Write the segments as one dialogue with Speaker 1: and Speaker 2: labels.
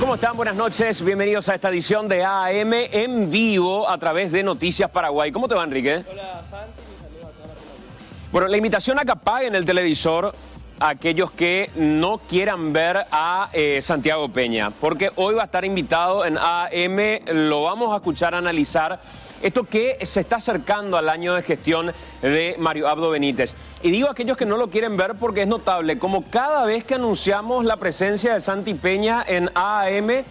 Speaker 1: ¿Cómo están? Buenas noches. Bienvenidos a esta edición de AM en vivo a través de Noticias Paraguay. ¿Cómo te va, Enrique?
Speaker 2: Hola, Santi. Mi saludo a toda la familia.
Speaker 1: Bueno, la invitación a que apaguen el televisor a aquellos que no quieran ver a Santiago Peña, porque hoy va a estar invitado en AM, lo vamos a escuchar analizar esto que se está acercando al año de gestión de Mario Abdo Benítez. Y digo a aquellos que no lo quieren ver porque es notable, como cada vez que anunciamos la presencia de Santi Peña en AM,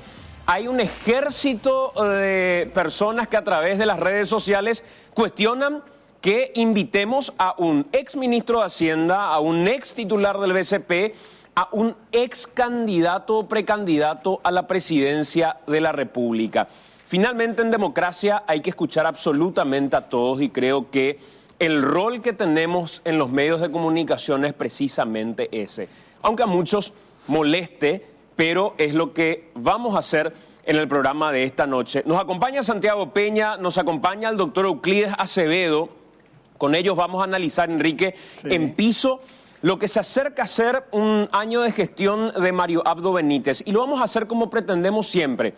Speaker 1: hay un ejército de personas que a través de las redes sociales cuestionan que invitemos a un ex ministro de Hacienda, a un ex titular del BCP, a un ex candidato o precandidato a la presidencia de la República. Finalmente, en democracia hay que escuchar absolutamente a todos y creo que el rol que tenemos en los medios de comunicación es precisamente ese. Aunque a muchos moleste, pero es lo que vamos a hacer en el programa de esta noche. Nos acompaña Santiago Peña, nos acompaña el doctor Euclides Acevedo. Con ellos vamos a analizar, Enrique, en piso lo que se acerca a ser un año de gestión de Mario Abdo Benítez. Y lo vamos a hacer como pretendemos siempre,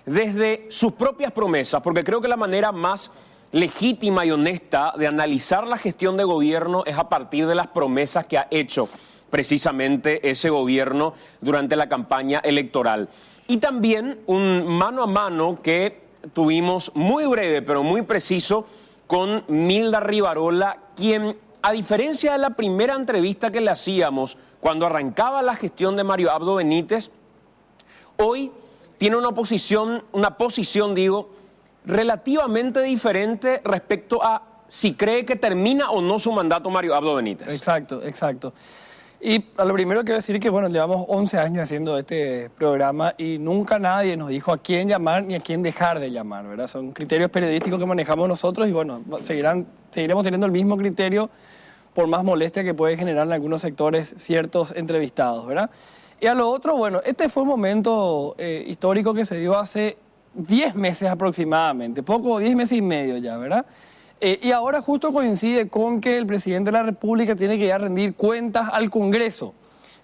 Speaker 1: desde sus propias promesas, porque creo que la manera más legítima y honesta de analizar la gestión de gobierno es a partir de las promesas que ha hecho precisamente ese gobierno durante la campaña electoral. Y también un mano a mano que tuvimos muy breve, pero muy preciso, con Milda Rivarola, quien, a diferencia de la primera entrevista que le hacíamos cuando arrancaba la gestión de Mario Abdo Benítez, hoy tiene una posición, relativamente diferente respecto a si cree que termina o no su mandato Mario Abdo Benítez.
Speaker 2: Exacto. Y a lo primero quiero decir que, bueno, llevamos 11 años haciendo este programa y nunca nadie nos dijo a quién llamar ni a quién dejar de llamar, ¿verdad? Son criterios periodísticos que manejamos nosotros y, bueno, seguiremos teniendo el mismo criterio por más molestia que puede generar en algunos sectores ciertos entrevistados, ¿verdad? Y a lo otro, bueno, este fue un momento histórico que se dio hace 10 meses aproximadamente, 10 meses y medio ya, ¿verdad? Y ahora justo coincide con que el presidente de la República tiene que ya rendir cuentas al Congreso.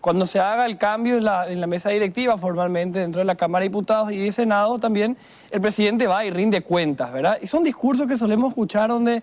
Speaker 2: Cuando se haga el cambio en la mesa directiva formalmente dentro de la Cámara de Diputados y de Senado también, el presidente va y rinde cuentas, ¿verdad? Y son discursos que solemos escuchar donde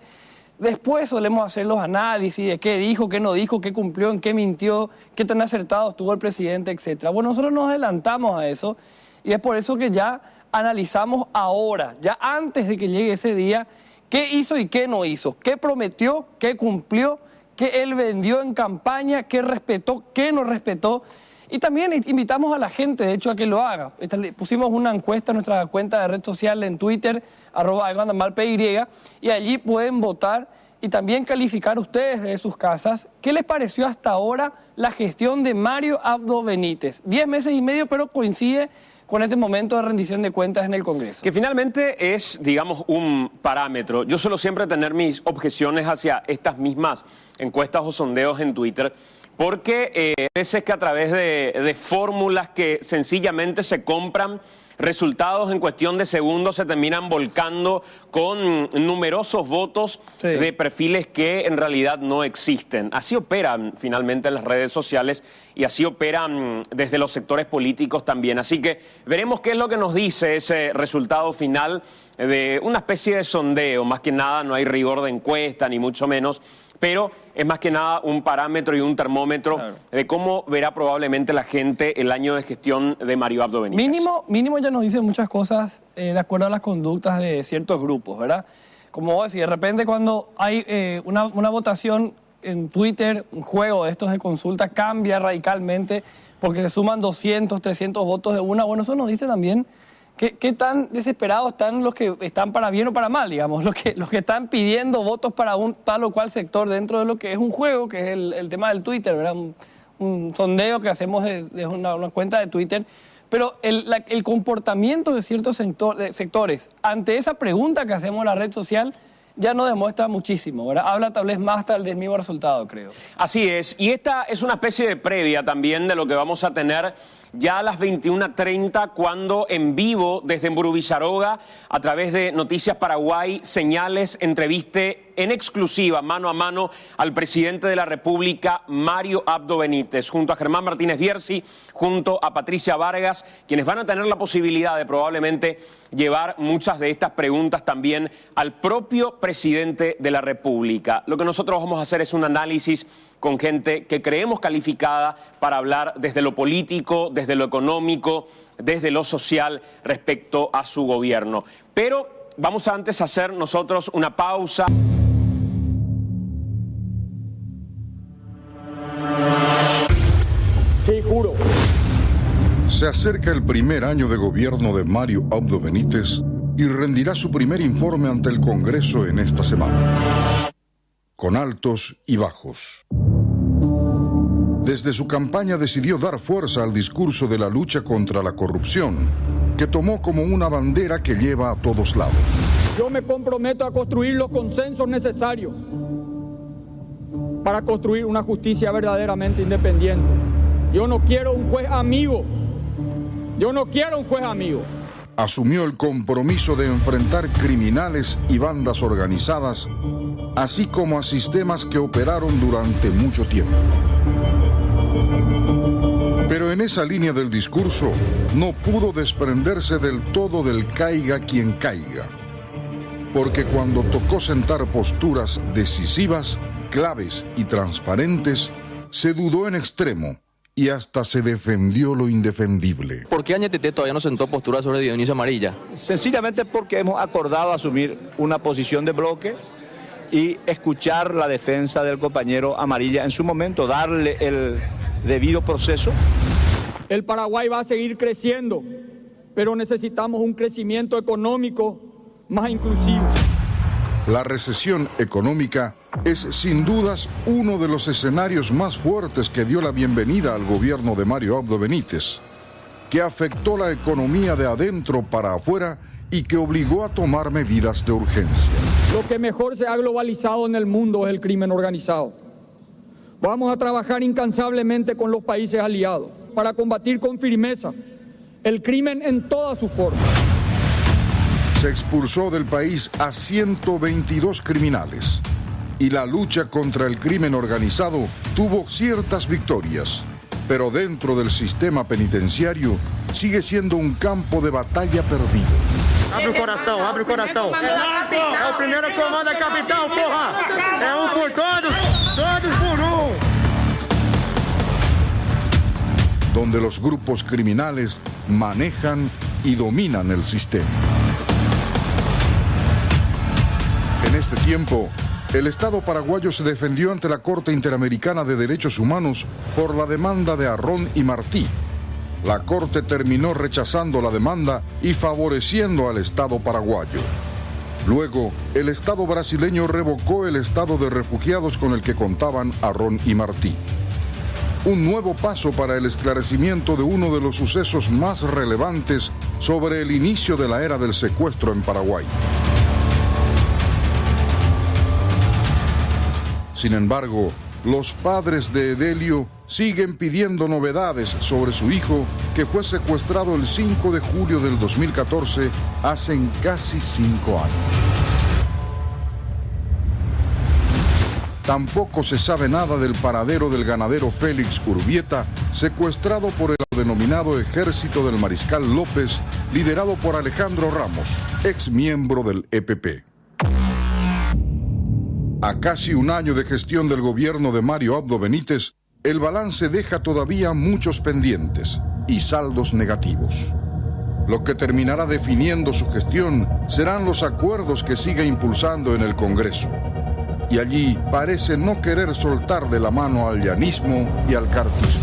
Speaker 2: después solemos hacer los análisis de qué dijo, qué no dijo, qué cumplió, en qué mintió, qué tan acertado estuvo el presidente, etc. Bueno, nosotros nos adelantamos a eso y es por eso que ya analizamos ahora, ya antes de que llegue ese día, qué hizo y qué no hizo, qué prometió, qué cumplió, qué él vendió en campaña, qué respetó, qué no respetó. Y también invitamos a la gente, de hecho, a que lo haga. Pusimos una encuesta en nuestra cuenta de red social en Twitter, @algoandamalpy, y allí pueden votar y también calificar ustedes desde sus casas qué les pareció hasta ahora la gestión de Mario Abdo Benítez. 10 meses y medio, pero coincide con este momento de rendición de cuentas en el Congreso.
Speaker 1: Que finalmente es, digamos, un parámetro. Yo suelo siempre tener mis objeciones hacia estas mismas encuestas o sondeos en Twitter, porque a veces que a través de fórmulas que sencillamente se compran, resultados en cuestión de segundos se terminan volcando con numerosos votos de perfiles que en realidad no existen. Así operan finalmente las redes sociales y así operan desde los sectores políticos también. Así que veremos qué es lo que nos dice ese resultado final de una especie de sondeo. Más que nada no hay rigor de encuesta ni mucho menos, pero es más que nada un parámetro y un termómetro de cómo verá probablemente la gente el año de gestión de Mario Abdo Benítez.
Speaker 2: Mínimo ya nos dice muchas cosas de acuerdo a las conductas de ciertos grupos, ¿verdad? Como vos decís, de repente cuando hay una votación en Twitter, un juego de estos de consulta, cambia radicalmente porque se suman 200, 300 votos de una. Bueno, eso nos dice también ¿qué tan desesperados están los que están para bien o para mal, digamos? Los que están pidiendo votos para un tal o cual sector dentro de lo que es un juego, que es el tema del Twitter, ¿verdad? Un sondeo que hacemos desde una cuenta de Twitter. Pero el comportamiento de ciertos sectores ante esa pregunta que hacemos en la red social ya no demuestra muchísimo, ¿verdad? Habla tal vez más del mismo resultado, creo.
Speaker 1: Así es, y esta es una especie de previa también de lo que vamos a tener ya a las 21:30, cuando en vivo desde Mburuvicharoga, a través de Noticias Paraguay, Señales, entreviste en exclusiva, mano a mano, al presidente de la República, Mario Abdo Benítez, junto a Germán Martínez Bierzi, junto a Patricia Vargas, quienes van a tener la posibilidad de probablemente llevar muchas de estas preguntas también al propio presidente de la República. Lo que nosotros vamos a hacer es un análisis con gente que creemos calificada para hablar desde lo político, desde lo económico, desde lo social respecto a su gobierno. Pero vamos a antes hacer nosotros una pausa.
Speaker 3: Sí, juro.
Speaker 4: Se acerca el primer año de gobierno de Mario Abdo Benítez y rendirá su primer informe ante el Congreso en esta semana, con altos y bajos. Desde su campaña decidió dar fuerza al discurso de la lucha contra la corrupción, que tomó como una bandera que lleva a todos lados.
Speaker 3: Yo me comprometo a construir los consensos necesarios para construir una justicia verdaderamente independiente. Yo no quiero un juez amigo. Yo no quiero un juez amigo.
Speaker 4: Asumió el compromiso de enfrentar criminales y bandas organizadas, así como a sistemas que operaron durante mucho tiempo. Pero en esa línea del discurso no pudo desprenderse del todo del caiga quien caiga, porque cuando tocó sentar posturas decisivas, claves y transparentes, se dudó en extremo y hasta se defendió lo indefendible.
Speaker 5: ¿Por qué Añetete todavía no sentó postura sobre Dionisio Amarilla?
Speaker 6: Sencillamente porque hemos acordado asumir una posición de bloque y escuchar la defensa del compañero Amarilla en su momento, darle el debido proceso.
Speaker 3: El Paraguay va a seguir creciendo, pero necesitamos un crecimiento económico más inclusivo.
Speaker 4: La recesión económica es sin dudas uno de los escenarios más fuertes que dio la bienvenida al gobierno de Mario Abdo Benítez, que afectó la economía de adentro para afuera y que obligó a tomar medidas de urgencia.
Speaker 3: Lo que mejor se ha globalizado en el mundo es el crimen organizado. Vamos a trabajar incansablemente con los países aliados para combatir con firmeza el crimen en todas sus formas.
Speaker 4: Se expulsó del país a 122 criminales y la lucha contra el crimen organizado tuvo ciertas victorias, pero dentro del sistema penitenciario sigue siendo un campo de batalla perdido.
Speaker 7: Abre o coração, abre o coração. É o primeiro comando da capital, porra! É por todos, todos por
Speaker 4: donde los grupos criminales manejan y dominan el sistema. En este tiempo, el Estado paraguayo se defendió ante la Corte Interamericana de Derechos Humanos por la demanda de Arrón y Martí. La Corte terminó rechazando la demanda y favoreciendo al Estado paraguayo. Luego, el Estado brasileño revocó el estado de refugiados con el que contaban Arrón y Martí. Un nuevo paso para el esclarecimiento de uno de los sucesos más relevantes sobre el inicio de la era del secuestro en Paraguay. Sin embargo, los padres de Edelio siguen pidiendo novedades sobre su hijo que fue secuestrado el 5 de julio del 2014, hace casi 5 años. Tampoco se sabe nada del paradero del ganadero Félix Urbieta, secuestrado por el denominado Ejército del Mariscal López, liderado por Alejandro Ramos, ex miembro del EPP. A casi un año de gestión del gobierno de Mario Abdo Benítez, el balance deja todavía muchos pendientes y saldos negativos. Lo que terminará definiendo su gestión serán los acuerdos que siga impulsando en el Congreso. Y allí parece no querer soltar de la mano al llanismo y al cartismo.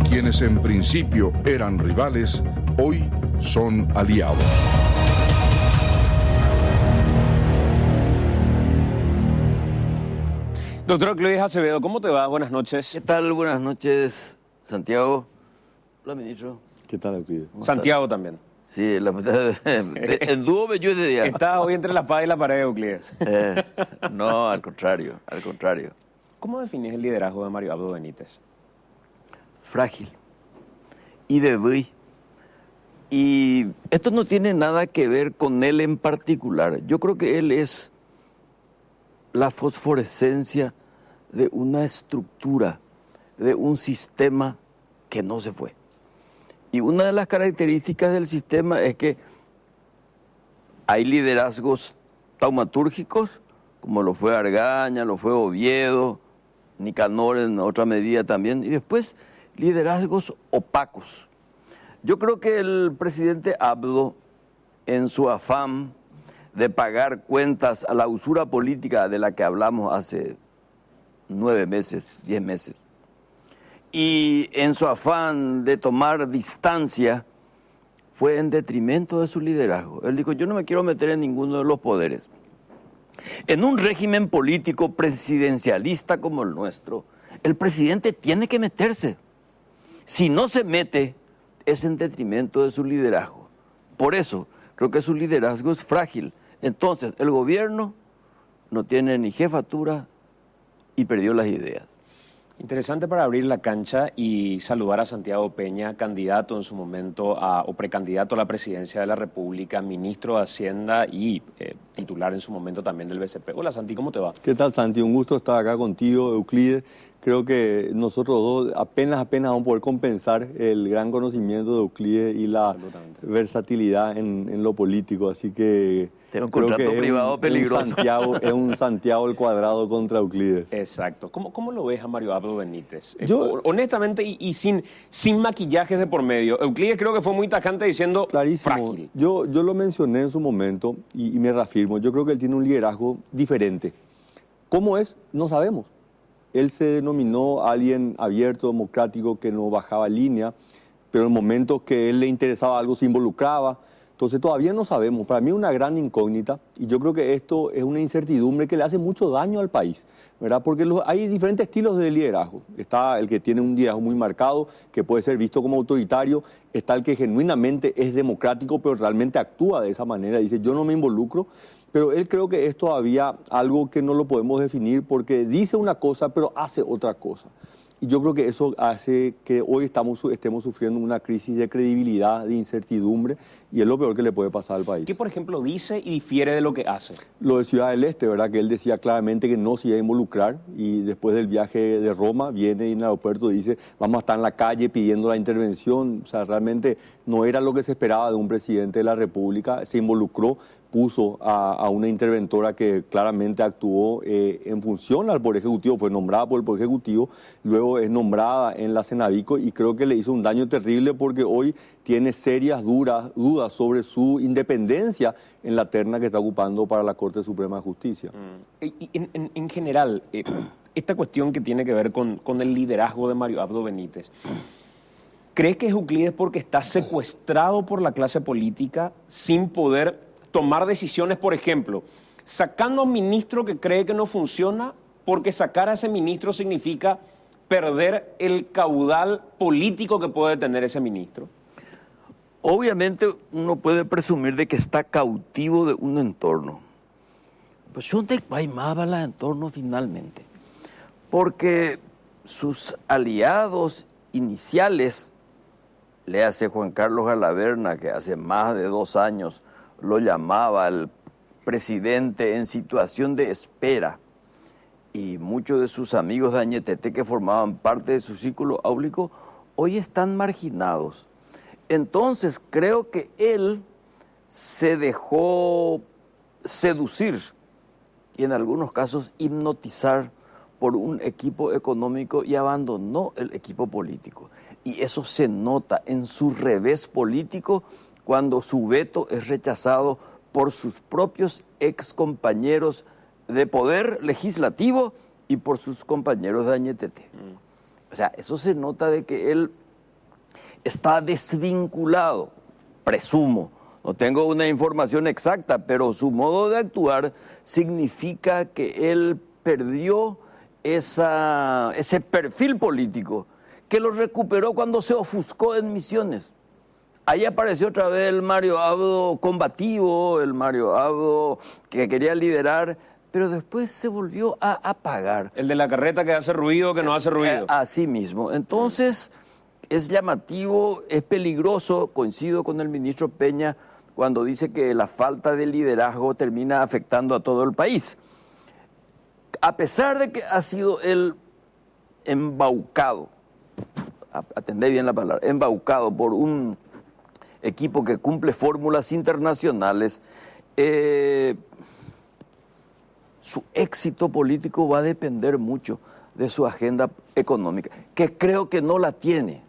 Speaker 4: Quienes en principio eran rivales, hoy son aliados.
Speaker 1: Doctor Euclides Acevedo, ¿cómo te va? Buenas noches.
Speaker 8: ¿Qué tal? Buenas noches, Santiago. Hola, ministro.
Speaker 9: ¿Qué tal, Euclides?
Speaker 1: Santiago también.
Speaker 8: Sí, el dúo me ayuda de día.
Speaker 1: Está hoy entre la espada y la pared, Euclides.
Speaker 8: No, al contrario, al contrario.
Speaker 1: ¿Cómo defines el liderazgo de Mario Abdo Benítez?
Speaker 8: Frágil. y de Bui. Y esto no tiene nada que ver con él en particular. Yo creo que él es la fosforescencia de una estructura, de un sistema que no se fue. Y una de las características del sistema es que hay liderazgos taumatúrgicos, como lo fue Argaña, lo fue Oviedo, Nicanor en otra medida también, y después liderazgos opacos. Yo creo que el presidente Abdo, en su afán de pagar cuentas a la usura política de la que hablamos hace 9 meses, 10 meses, y en su afán de tomar distancia, fue en detrimento de su liderazgo. Él dijo, yo no me quiero meter en ninguno de los poderes. En un régimen político presidencialista como el nuestro, el presidente tiene que meterse. Si no se mete, es en detrimento de su liderazgo. Por eso, creo que su liderazgo es frágil. Entonces, el gobierno no tiene ni jefatura y perdió las ideas.
Speaker 1: Interesante para abrir la cancha y saludar a Santiago Peña, candidato en su momento o precandidato a la presidencia de la República, ministro de Hacienda y titular en su momento también del BCP. Hola Santi, ¿cómo te va?
Speaker 9: ¿Qué tal Santi? Un gusto estar acá contigo, Euclides. Creo que nosotros dos apenas vamos a poder compensar el gran conocimiento de Euclides y la versatilidad en lo político, así que...
Speaker 8: Tiene un contrato privado peligroso.
Speaker 9: Es un Santiago al cuadrado contra Euclides.
Speaker 1: Exacto. ¿Cómo lo ves a Mario Abdo Benítez? Honestamente y sin maquillajes de por medio. Euclides creo que fue muy tajante diciendo
Speaker 9: clarísimo.
Speaker 1: Frágil.
Speaker 9: Yo lo mencioné en su momento y me reafirmo. Yo creo que él tiene un liderazgo diferente. ¿Cómo es? No sabemos. Él se denominó alguien abierto, democrático, que no bajaba línea, pero en momentos que él le interesaba algo se involucraba. Entonces todavía no sabemos. Para mí es una gran incógnita y yo creo que esto es una incertidumbre que le hace mucho daño al país, ¿verdad? Porque hay diferentes estilos de liderazgo. Está el que tiene un liderazgo muy marcado, que puede ser visto como autoritario. Está el que genuinamente es democrático, pero realmente actúa de esa manera. Dice, yo no me involucro. Pero él creo que es todavía algo que no lo podemos definir porque dice una cosa, pero hace otra cosa. Y yo creo que eso hace que hoy estemos sufriendo una crisis de credibilidad, de incertidumbre, y es lo peor que le puede pasar al país.
Speaker 1: ¿Qué, por ejemplo, dice y difiere de lo que hace?
Speaker 9: Lo de Ciudad del Este, ¿verdad? Que él decía claramente que no se iba a involucrar, y después del viaje de Roma, viene en el aeropuerto y dice, vamos a estar en la calle pidiendo la intervención. O sea, realmente no era lo que se esperaba de un presidente de la República. Se involucró, puso a una interventora que claramente actuó en función al Poder Ejecutivo, fue nombrada por el Poder Ejecutivo, luego es nombrada en la Cenavico y creo que le hizo un daño terrible porque hoy tiene serias dudas sobre su independencia en la terna que está ocupando para la Corte Suprema de Justicia.
Speaker 1: Y en general, esta cuestión que tiene que ver con el liderazgo de Mario Abdo Benítez, ¿crees que es Euclides porque está secuestrado por la clase política sin poder tomar decisiones, por ejemplo, sacando a un ministro que cree que no funciona, porque sacar a ese ministro significa perder el caudal político que puede tener ese ministro?
Speaker 8: Obviamente uno puede presumir de que está cautivo de un entorno. Pues yo te guaymaba el entorno finalmente, porque sus aliados iniciales, le hace Juan Carlos Galaverna, que hace más de 2 años lo llamaba el presidente en situación de espera, y muchos de sus amigos de Añetete que formaban parte de su círculo áulico hoy están marginados. Entonces creo que él se dejó seducir y en algunos casos hipnotizar por un equipo económico y abandonó el equipo político. Y eso se nota en su revés político cuando su veto es rechazado por sus propios excompañeros de poder legislativo y por sus compañeros de Añetete. O sea, eso se nota de que él está desvinculado, presumo. No tengo una información exacta, pero su modo de actuar significa que él perdió ese perfil político que lo recuperó cuando se ofuscó en Misiones. Ahí apareció otra vez el Mario Abdo combativo, el Mario Abdo que quería liderar, pero después se volvió a apagar.
Speaker 1: El de la carreta que hace ruido, que no hace ruido.
Speaker 8: Así mismo. Entonces, es llamativo, es peligroso, coincido con el ministro Peña cuando dice que la falta de liderazgo termina afectando a todo el país. A pesar de que ha sido él embaucado, atendé bien la palabra, embaucado por un equipo que cumple fórmulas internacionales, su éxito político va a depender mucho de su agenda económica, que creo que no la tiene.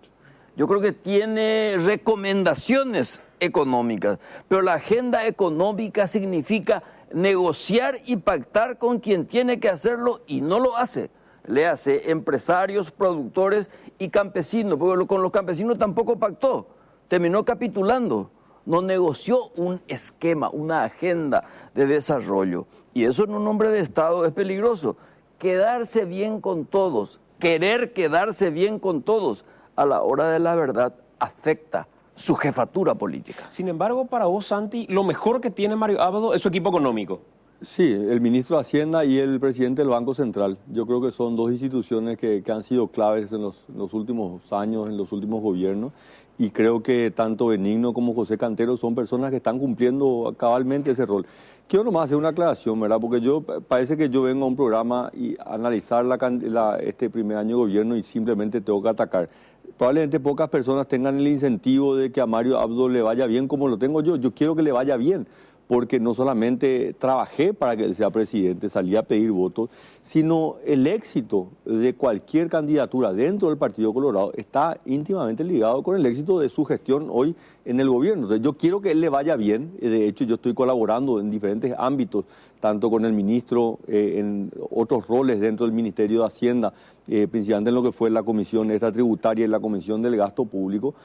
Speaker 8: Yo creo que tiene recomendaciones económicas, pero la agenda económica significa negociar y pactar con quien tiene que hacerlo y no lo hace. Le hace empresarios, productores y campesinos, porque con los campesinos tampoco pactó, terminó capitulando, no negoció un esquema, una agenda de desarrollo. Y eso en un hombre de Estado es peligroso. Quedarse bien con todos, querer quedarse bien con todos, a la hora de la verdad afecta su jefatura política.
Speaker 1: Sin embargo, para vos, Santi, lo mejor que tiene Mario Abdo es su equipo económico.
Speaker 9: Sí, el ministro de Hacienda y el presidente del Banco Central. Yo creo que son dos instituciones que han sido claves en los últimos años, en los últimos gobiernos. Y creo que tanto Benigno como José Cantero son personas que están cumpliendo cabalmente ese rol. Quiero nomás hacer una aclaración, ¿verdad? Porque parece que yo vengo a un programa y analizar este primer año de gobierno y simplemente tengo que atacar. Probablemente pocas personas tengan el incentivo de que a Mario Abdo le vaya bien como lo tengo yo. Yo quiero que le vaya bien, porque no solamente trabajé para que él sea presidente, salí a pedir votos, sino el éxito de cualquier candidatura dentro del Partido Colorado está íntimamente ligado con el éxito de su gestión hoy en el gobierno. Entonces, yo quiero que él le vaya bien. De hecho, yo estoy colaborando en diferentes ámbitos, tanto con el ministro, en otros roles dentro del Ministerio de Hacienda, principalmente en lo que fue la Comisión Extratributaria y la Comisión del Gasto Público,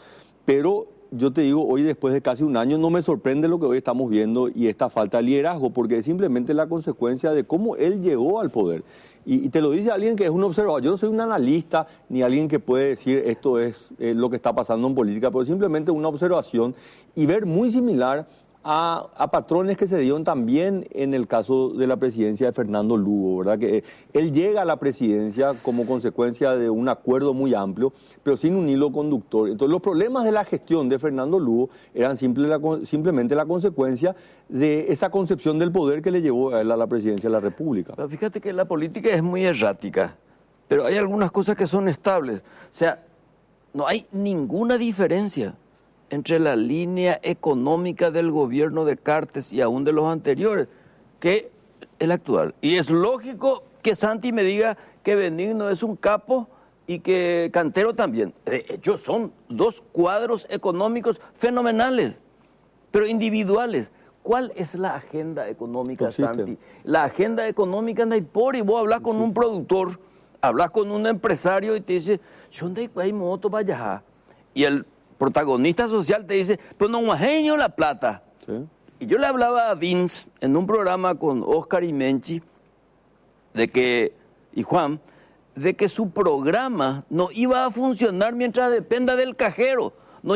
Speaker 9: pero yo te digo, hoy después de casi un año no me sorprende lo que hoy estamos viendo y esta falta de liderazgo, porque es simplemente la consecuencia de cómo él llegó al poder. Y te lo dice alguien que es un observador. Yo no soy un analista ni alguien que puede decir esto es lo que está pasando en política, pero simplemente una observación y ver muy similar a patrones que se dieron también en el caso de la presidencia de Fernando Lugo, ¿verdad? Que él llega a la presidencia como consecuencia de un acuerdo muy amplio, pero sin un hilo conductor. Entonces, los problemas de la gestión de Fernando Lugo eran simplemente la consecuencia de esa concepción del poder que le llevó a él a la presidencia de la República.
Speaker 8: Pero fíjate que la política es muy errática, pero hay algunas cosas que son estables. O sea, no hay ninguna diferencia entre la línea económica del gobierno de Cartes y aún de los anteriores, que el actual. Y es lógico que Santi me diga que Benigno es un capo y que Cantero también. De hecho, son dos cuadros económicos fenomenales, pero individuales. ¿Cuál es la agenda económica, Santi? La agenda económica anda ahí por, y vos hablas con un productor, hablas con un empresario y te dice, yo no hay moto para allá. Y el protagonista social te dice, pues no genio la plata. Sí. Y yo le hablaba a Vince en un programa con Oscar y Menchi y Juan, de que su programa no iba a funcionar mientras dependa del cajero. No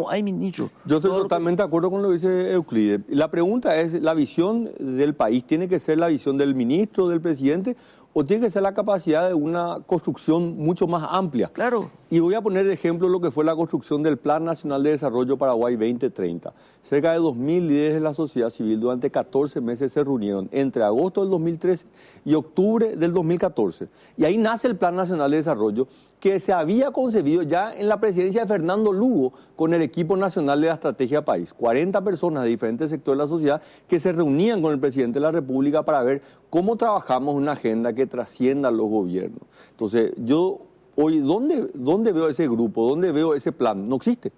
Speaker 8: ay, ministro.
Speaker 9: Yo estoy totalmente de acuerdo con lo que dice Euclides. La pregunta es, ¿la visión del país tiene que ser la visión del ministro, del presidente, o tiene que ser la capacidad de una construcción mucho más amplia?
Speaker 8: Claro.
Speaker 9: Y voy a poner de ejemplo lo que fue la construcción del Plan Nacional de Desarrollo Paraguay 2030. Cerca de 2.000 líderes de la sociedad civil durante 14 meses se reunieron entre agosto del 2013 y octubre del 2014. Y ahí nace el Plan Nacional de Desarrollo, que se había concebido ya en la presidencia de Fernando Lugo con el equipo nacional de la Estrategia País. 40 personas de diferentes sectores de la sociedad que se reunían con el presidente de la República para ver cómo trabajamos una agenda que trascienda los gobiernos. Entonces, yo hoy, ¿dónde veo ese grupo? ¿Dónde veo ese plan? No existe.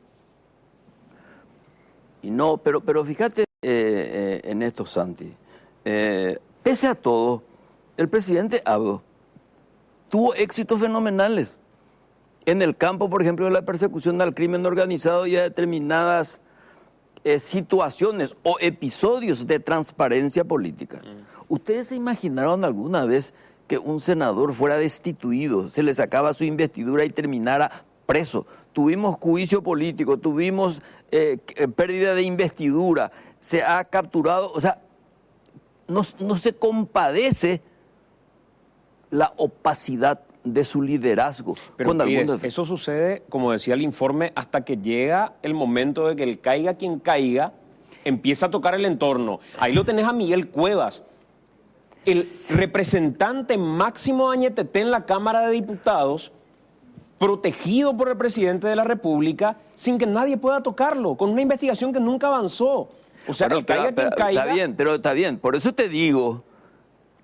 Speaker 8: Y no, pero fíjate en esto, Santi. Pese a todo, el presidente Abdo tuvo éxitos fenomenales en el campo, por ejemplo, de la persecución al crimen organizado y a determinadas situaciones o episodios de transparencia política. ¿Ustedes se imaginaron alguna vez que un senador fuera destituido, se le sacaba su investidura y terminara preso? Tuvimos juicio político, tuvimos pérdida de investidura, se ha capturado, o sea, no se compadece la opacidad de su liderazgo.
Speaker 1: Pero
Speaker 8: con
Speaker 1: Pides,
Speaker 8: algunos...
Speaker 1: eso sucede, como decía el informe, hasta que llega el momento de que el caiga quien caiga, empieza a tocar el entorno. Ahí lo tenés a Miguel Cuevas, el representante máximo de Añeteté en la Cámara de Diputados, protegido por el presidente de la República, sin que nadie pueda tocarlo, con una investigación que nunca avanzó. O sea,
Speaker 8: Bueno,
Speaker 1: el caiga quien caiga...
Speaker 8: Está bien, pero está bien. Por eso te digo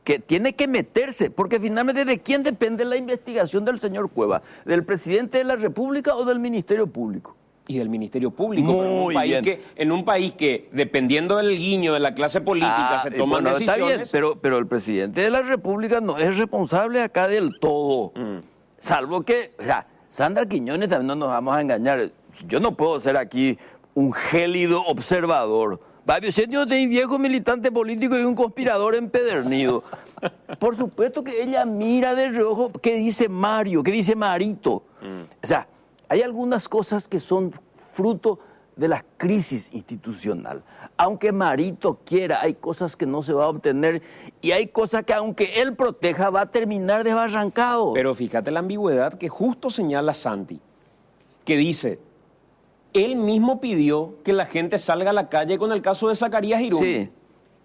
Speaker 8: que tiene que meterse, porque finalmente ¿de quién depende la investigación del señor Cueva? ¿Del presidente de la República o del Ministerio Público?
Speaker 1: Y del Ministerio Público,
Speaker 8: Muy bien.
Speaker 1: En un país que, dependiendo del guiño de la clase política, se toman
Speaker 8: bueno,
Speaker 1: decisiones...
Speaker 8: Está bien, pero el presidente de la República no es responsable acá del todo. Salvo que, o sea, Sandra Quiñones también no nos vamos a engañar. Yo no puedo ser aquí un gélido observador. Va yo de viejo militante político y un conspirador empedernido. Por supuesto que ella mira de reojo qué dice Mario, qué dice Marito. O sea, hay algunas cosas que son fruto de la crisis institucional. Aunque Marito quiera, hay cosas que no se va a obtener y hay cosas que aunque él proteja va a terminar desbarrancado.
Speaker 1: Pero fíjate la ambigüedad que justo señala Santi, que dice, él mismo pidió que la gente salga a la calle con el caso de Zacarías Irún.
Speaker 8: Sí.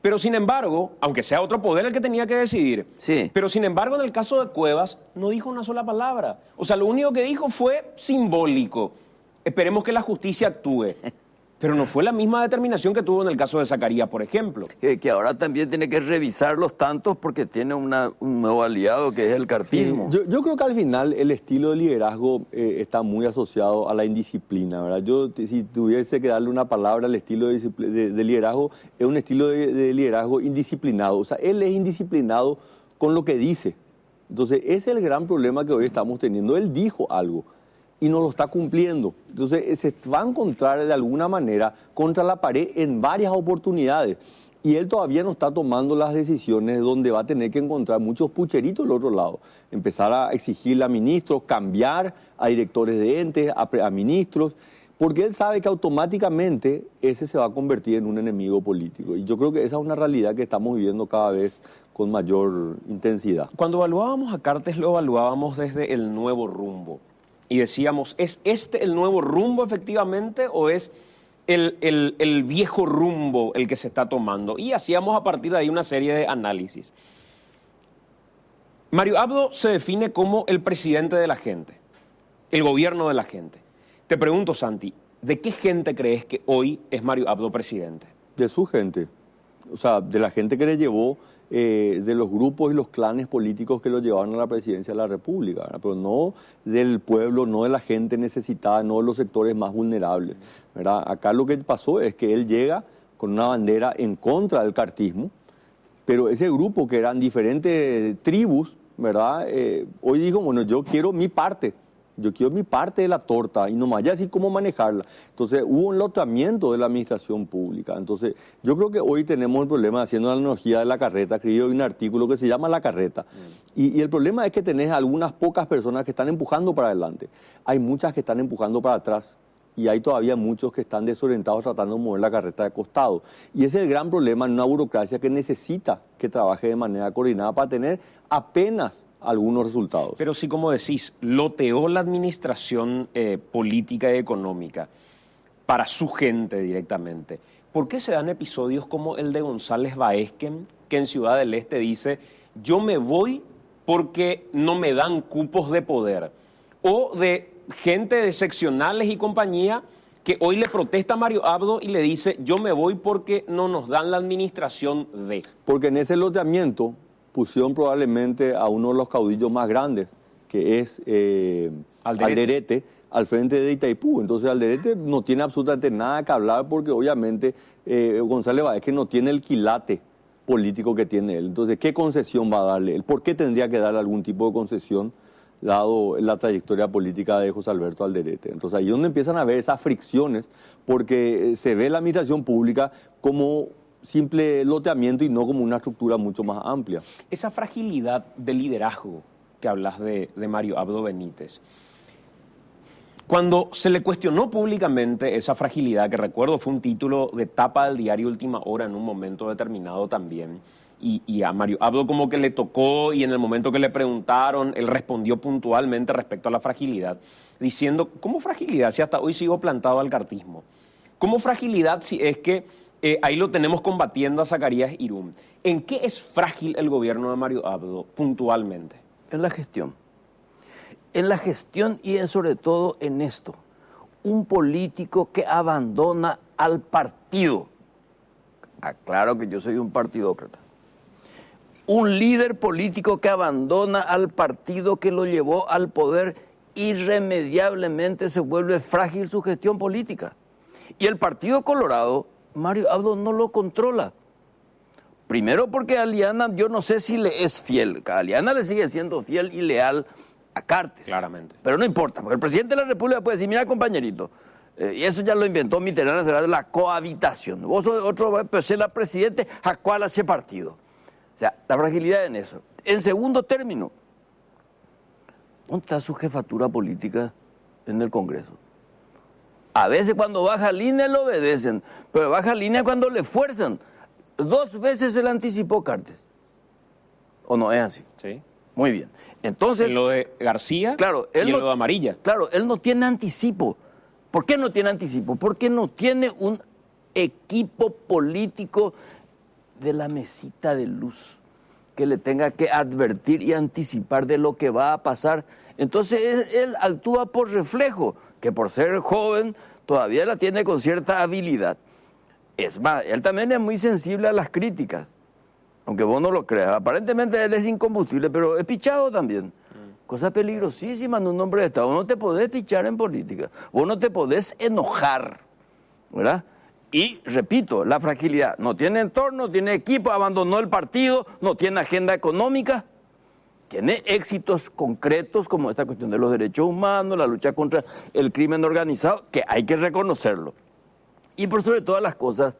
Speaker 1: Pero sin embargo, aunque sea otro poder el que tenía que decidir,
Speaker 8: Sí.
Speaker 1: pero sin embargo en el caso de Cuevas no dijo una sola palabra. O sea, lo único que dijo fue simbólico. Esperemos que la justicia actúe. Pero no fue la misma determinación que tuvo en el caso de Zacarías, por ejemplo.
Speaker 8: Que ahora también tiene que revisar los tantos porque tiene un nuevo aliado que es el cartismo.
Speaker 9: Sí, yo creo que al final el estilo de liderazgo está muy asociado a la indisciplina, ¿verdad? Yo, si tuviese que darle una palabra al estilo de liderazgo, es un estilo de liderazgo indisciplinado. O sea, él es indisciplinado con lo que dice. Entonces, ese es el gran problema que hoy estamos teniendo. Él dijo algo y no lo está cumpliendo. Entonces, se va a encontrar de alguna manera contra la pared en varias oportunidades. Y él todavía no está tomando las decisiones donde va a tener que encontrar muchos pucheritos del otro lado. Empezar a exigirle a ministros, cambiar a directores de entes, a ministros, porque él sabe que automáticamente ese se va a convertir en un enemigo político. Y yo creo que esa es una realidad que estamos viviendo cada vez con mayor intensidad.
Speaker 1: Cuando evaluábamos a Cartes, lo evaluábamos desde el nuevo rumbo. Y decíamos, ¿es este el nuevo rumbo efectivamente o es el viejo rumbo el que se está tomando? Y hacíamos a partir de ahí una serie de análisis. Mario Abdo se define como el presidente de la gente, el gobierno de la gente. Te pregunto, Santi, ¿de qué gente crees que hoy es Mario Abdo presidente?
Speaker 9: De su gente, o sea, de la gente que le llevó, de los grupos y los clanes políticos que lo llevaron a la presidencia de la República, ¿verdad? Pero no del pueblo, no de la gente necesitada, no de los sectores más vulnerables, ¿verdad? Acá lo que pasó es que él llega con una bandera en contra del cartismo, pero ese grupo que eran diferentes tribus, ¿verdad? Hoy dijo, bueno, yo quiero mi parte de la torta y no me vaya a decir cómo manejarla. Entonces hubo un enlotamiento de la administración pública. Entonces yo creo que hoy tenemos el problema, haciendo la analogía de la carreta, escribí hoy un artículo que se llama La Carreta. Y el problema es que tenés algunas pocas personas que están empujando para adelante. Hay muchas que están empujando para atrás. Y hay todavía muchos que están desorientados tratando de mover la carreta de costado. Y ese es el gran problema en una burocracia que necesita que trabaje de manera coordinada para tener apenas algunos resultados.
Speaker 1: Pero sí, como decís, loteó la administración política y económica para su gente directamente. ¿Por qué se dan episodios como el de González Baezken, que en Ciudad del Este dice, yo me voy porque no me dan cupos de poder? O de gente de seccionales y compañía que hoy le protesta a Mario Abdo y le dice, yo me voy porque no nos dan la administración de...
Speaker 9: Porque en ese loteamiento pusieron probablemente a uno de los caudillos más grandes, que es Alderete, al frente de Itaipú. Entonces Alderete no tiene absolutamente nada que hablar porque obviamente González Baezken no tiene el quilate político que tiene él. Entonces, ¿qué concesión va a darle él? ¿Por qué tendría que darle algún tipo de concesión dado la trayectoria política de José Alberto Alderete? Entonces ahí es donde empiezan a haber esas fricciones porque se ve la administración pública como simple loteamiento y no como una estructura mucho más amplia.
Speaker 1: Esa fragilidad de liderazgo que hablas de Mario Abdo Benítez, cuando se le cuestionó públicamente esa fragilidad, que recuerdo fue un título de tapa del diario Última Hora en un momento determinado también, y a Mario Abdo como que le tocó y en el momento que le preguntaron, él respondió puntualmente respecto a la fragilidad, diciendo, ¿cómo fragilidad si hasta hoy sigo plantado al cartismo? ¿Cómo fragilidad si es que ahí lo tenemos combatiendo a Zacarías Irún? ¿En qué es frágil el gobierno de Mario Abdo puntualmente?
Speaker 8: En la gestión. En la gestión y sobre todo en esto. Un político que abandona al partido. Aclaro que yo soy un partidócrata. Un líder político que abandona al partido que lo llevó al poder, irremediablemente se vuelve frágil su gestión política. Y el Partido Colorado, Mario Abdo no lo controla. Primero porque Aliana, yo no sé si le es fiel. Aliana le sigue siendo fiel y leal a Cartes.
Speaker 1: Claramente.
Speaker 8: Pero no importa, porque el presidente de la República puede decir, mira compañerito, y eso ya lo inventó Mitterrand, será de la cohabitación. Vos sos otro, pues ser la presidente, ¿a cuál hace partido? O sea, la fragilidad en eso. En segundo término, ¿dónde está su jefatura política en el Congreso? A veces cuando baja línea le obedecen, pero baja línea cuando le fuerzan. 2 veces se le anticipó Cartes. ¿O no es así?
Speaker 1: Sí.
Speaker 8: Muy bien. Entonces,
Speaker 1: En lo de García
Speaker 8: claro,
Speaker 1: y en lo de Amarilla.
Speaker 8: Claro, él no tiene anticipo. ¿Por qué no tiene anticipo? Porque no tiene un equipo político de la mesita de luz que le tenga que advertir y anticipar de lo que va a pasar. Entonces él actúa por reflejo, que por ser joven todavía la tiene con cierta habilidad. Es más, él también es muy sensible a las críticas, aunque vos no lo creas. Aparentemente él es incombustible, pero es pichado también. Cosa peligrosísima en un hombre de Estado. Vos no te podés pichar en política, vos no te podés enojar, ¿verdad? Y, repito, la fragilidad. No tiene entorno, no tiene equipo, abandonó el partido, no tiene agenda económica. Tiene éxitos concretos como esta cuestión de los derechos humanos, la lucha contra el crimen organizado, que hay que reconocerlo. Y por sobre todas las cosas,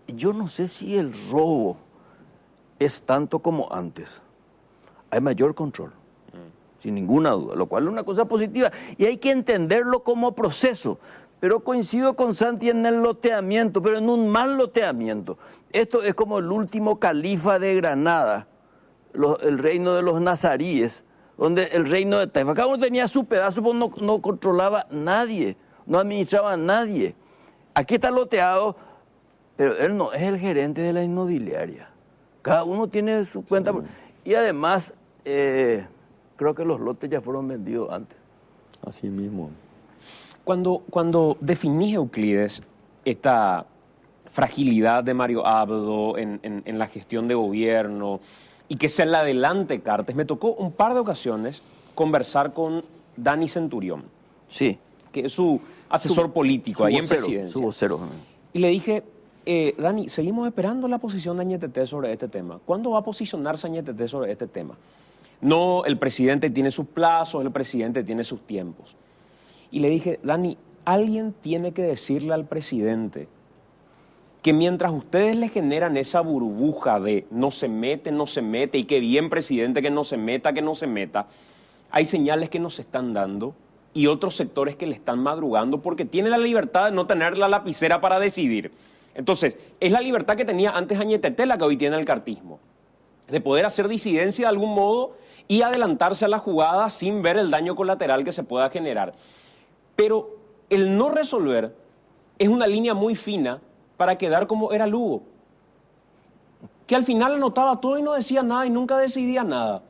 Speaker 8: yo no sé si el robo es tanto como antes. Hay mayor control, sin ninguna duda, lo cual es una cosa positiva. Y hay que entenderlo como proceso. Pero coincido con Santi en el loteamiento, pero en un mal loteamiento. Esto es como el último califa de Granada, el reino de los nazaríes, donde el reino de Taifa, cada uno tenía su pedazo, pues no controlaba nadie, no administraba a nadie. Aquí está loteado, pero él no es el gerente de la inmobiliaria. Cada uno tiene su cuenta. Sí. Y además, creo que los lotes ya fueron vendidos antes.
Speaker 9: Así mismo.
Speaker 1: Cuando definís, Euclides, esta fragilidad de Mario Abdo en la gestión de gobierno y que se le adelante Cartes, me tocó un par de ocasiones conversar con Dani Centurión,
Speaker 8: sí,
Speaker 1: que es su asesor político ahí en presidencia.
Speaker 8: Su vocero.
Speaker 1: Y le dije, Dani, seguimos esperando la posición de Añetete sobre este tema. ¿Cuándo va a posicionarse Añetete sobre este tema? No, el presidente tiene sus plazos, el presidente tiene sus tiempos. Y le dije, Dani, alguien tiene que decirle al presidente que mientras ustedes le generan esa burbuja de no se mete, y qué bien, presidente, que no se meta, hay señales que nos están dando y otros sectores que le están madrugando porque tiene la libertad de no tener la lapicera para decidir. Entonces, es la libertad que tenía antes Añetete la que hoy tiene el cartismo, de poder hacer disidencia de algún modo y adelantarse a la jugada sin ver el daño colateral que se pueda generar. Pero el no resolver es una línea muy fina para quedar como era Lugo, que al final anotaba todo y no decía nada y nunca decidía nada.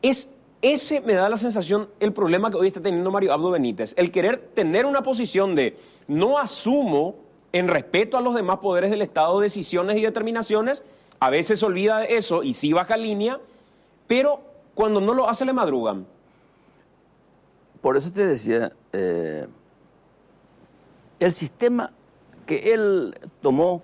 Speaker 1: Ese me da la sensación, el problema que hoy está teniendo Mario Abdo Benítez, el querer tener una posición de no asumo en respeto a los demás poderes del Estado decisiones y determinaciones, a veces se olvida de eso y sí baja línea, pero cuando no lo hace le madrugan.
Speaker 8: Por eso te decía, el sistema que él tomó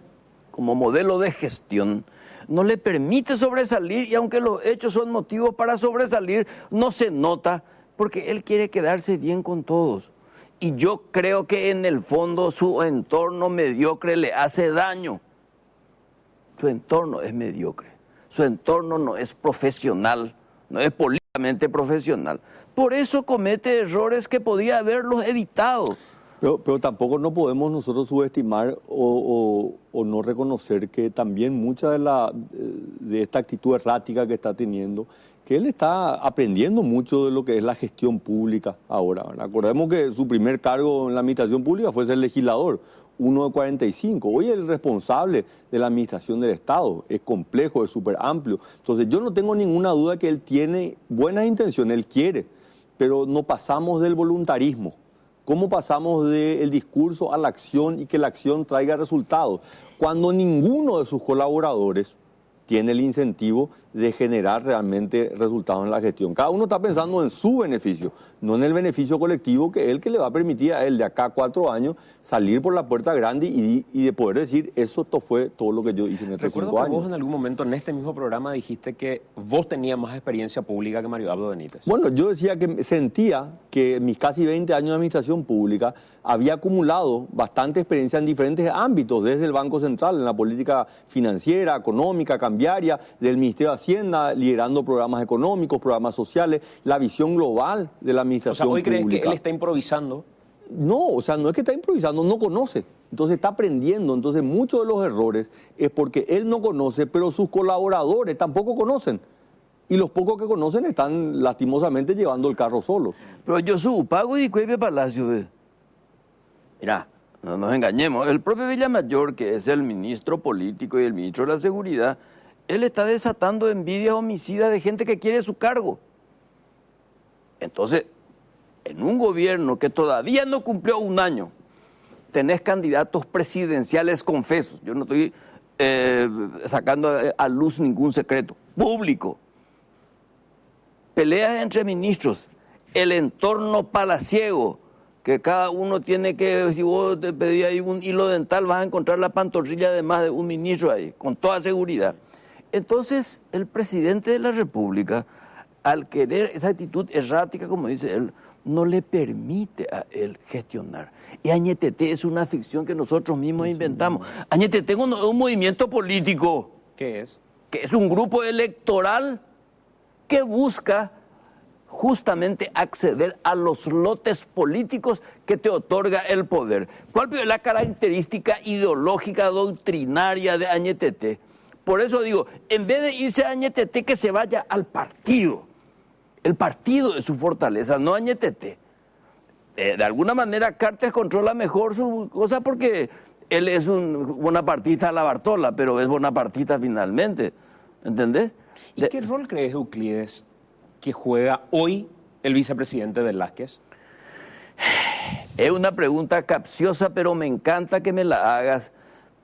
Speaker 8: como modelo de gestión no le permite sobresalir y aunque los hechos son motivos para sobresalir, no se nota porque él quiere quedarse bien con todos. Y yo creo que en el fondo su entorno mediocre le hace daño. Su entorno es mediocre, su entorno no es profesional, no es políticamente profesional. Por eso comete errores que podía haberlos evitado.
Speaker 9: Pero tampoco no podemos nosotros subestimar o no reconocer que también mucha de esta actitud errática que está teniendo, que él está aprendiendo mucho de lo que es la gestión pública ahora, ¿verdad? Acordemos que su primer cargo en la administración pública fue ser legislador, uno de 45. Hoy es el responsable de la administración del Estado. Es complejo, es súper amplio. Entonces yo no tengo ninguna duda que él tiene buenas intenciones, él quiere, pero no pasamos del voluntarismo. ¿Cómo pasamos del discurso a la acción y que la acción traiga resultados? Cuando ninguno de sus colaboradores tiene el incentivo de generar realmente resultados en la gestión. Cada uno está pensando en su beneficio, no en el beneficio colectivo, que es el que le va a permitir a él de acá a 4 años salir por la puerta grande y de poder decir, eso fue todo lo que yo hice en estos 5 años.
Speaker 1: Recuerdo que vos en algún momento en este mismo programa dijiste que vos tenías más experiencia pública que Mario Abdo Benítez.
Speaker 9: Bueno, yo decía que sentía que en mis casi 20 años de administración pública había acumulado bastante experiencia en diferentes ámbitos, desde el Banco Central, en la política financiera, económica, cambiaria, del Ministerio de Hacienda, liderando programas económicos, programas sociales, la visión global de la administración pública.
Speaker 1: ¿Hoy crees que él está improvisando?
Speaker 9: No, o sea, no es que está improvisando, no conoce. Entonces está aprendiendo. Entonces muchos de los errores es porque él no conoce, pero sus colaboradores tampoco conocen. Y los pocos que conocen están lastimosamente llevando el carro solos.
Speaker 8: Pero yo subo, pago y cueve Palacio, ¿ve? Mirá, no nos engañemos. El propio Villamayor, que es el ministro político y el ministro de la Seguridad, él está desatando envidias homicidas de gente que quiere su cargo. Entonces, en un gobierno que todavía no cumplió 1 año, tenés candidatos presidenciales confesos. Yo no estoy sacando a luz ningún secreto. Público. Peleas entre ministros. El entorno palaciego, que cada uno tiene que, si vos te pedís ahí un hilo dental, vas a encontrar la pantorrilla de más de un ministro ahí, con toda seguridad. Entonces, el presidente de la República, al querer esa actitud errática, como dice él, no le permite a él gestionar. Y Añetete es una ficción que nosotros mismos inventamos. Añetete es un movimiento político.
Speaker 1: ¿Qué es?
Speaker 8: Que es un grupo electoral que busca justamente acceder a los lotes políticos que te otorga el poder. ¿Cuál es la característica ideológica, doctrinaria de Añetete? Por eso digo, en vez de irse a Añetete, que se vaya al partido. El partido es su fortaleza, no Añetete. De alguna manera Cartes controla mejor su cosa porque él es un bonapartista a la Bartola, pero es bonapartista finalmente. ¿Entendés?
Speaker 1: ¿Y qué rol crees, Euclides, que juega hoy el vicepresidente Velázquez?
Speaker 8: Es una pregunta capciosa, pero me encanta que me la hagas,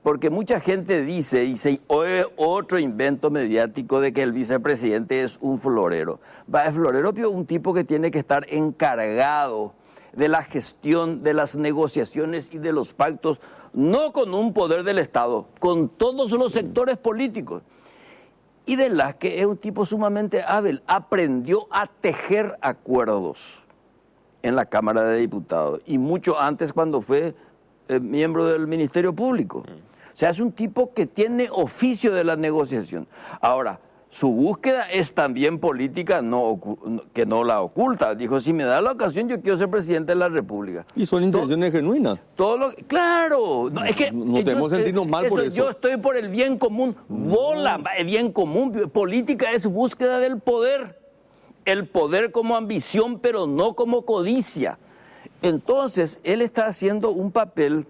Speaker 8: porque mucha gente dice, y se oye otro invento mediático de que el vicepresidente es un florero. Es florero, pero un tipo que tiene que estar encargado de la gestión, de las negociaciones y de los pactos, no con un poder del Estado, con todos los sectores políticos. Y Velázquez es un tipo sumamente hábil, aprendió a tejer acuerdos en la Cámara de Diputados, y mucho antes cuando fue miembro del Ministerio Público. O sea, es un tipo que tiene oficio de la negociación. Ahora, su búsqueda es también política, que no la oculta. Dijo, si me da la ocasión, yo quiero ser presidente de la República.
Speaker 9: Y son intenciones genuinas.
Speaker 8: Claro. No, es que
Speaker 9: no debemos sentirnos mal por eso.
Speaker 8: Yo estoy por el bien común. El bien común. Política es búsqueda del poder. El poder como ambición, pero no como codicia. Entonces, él está haciendo un papel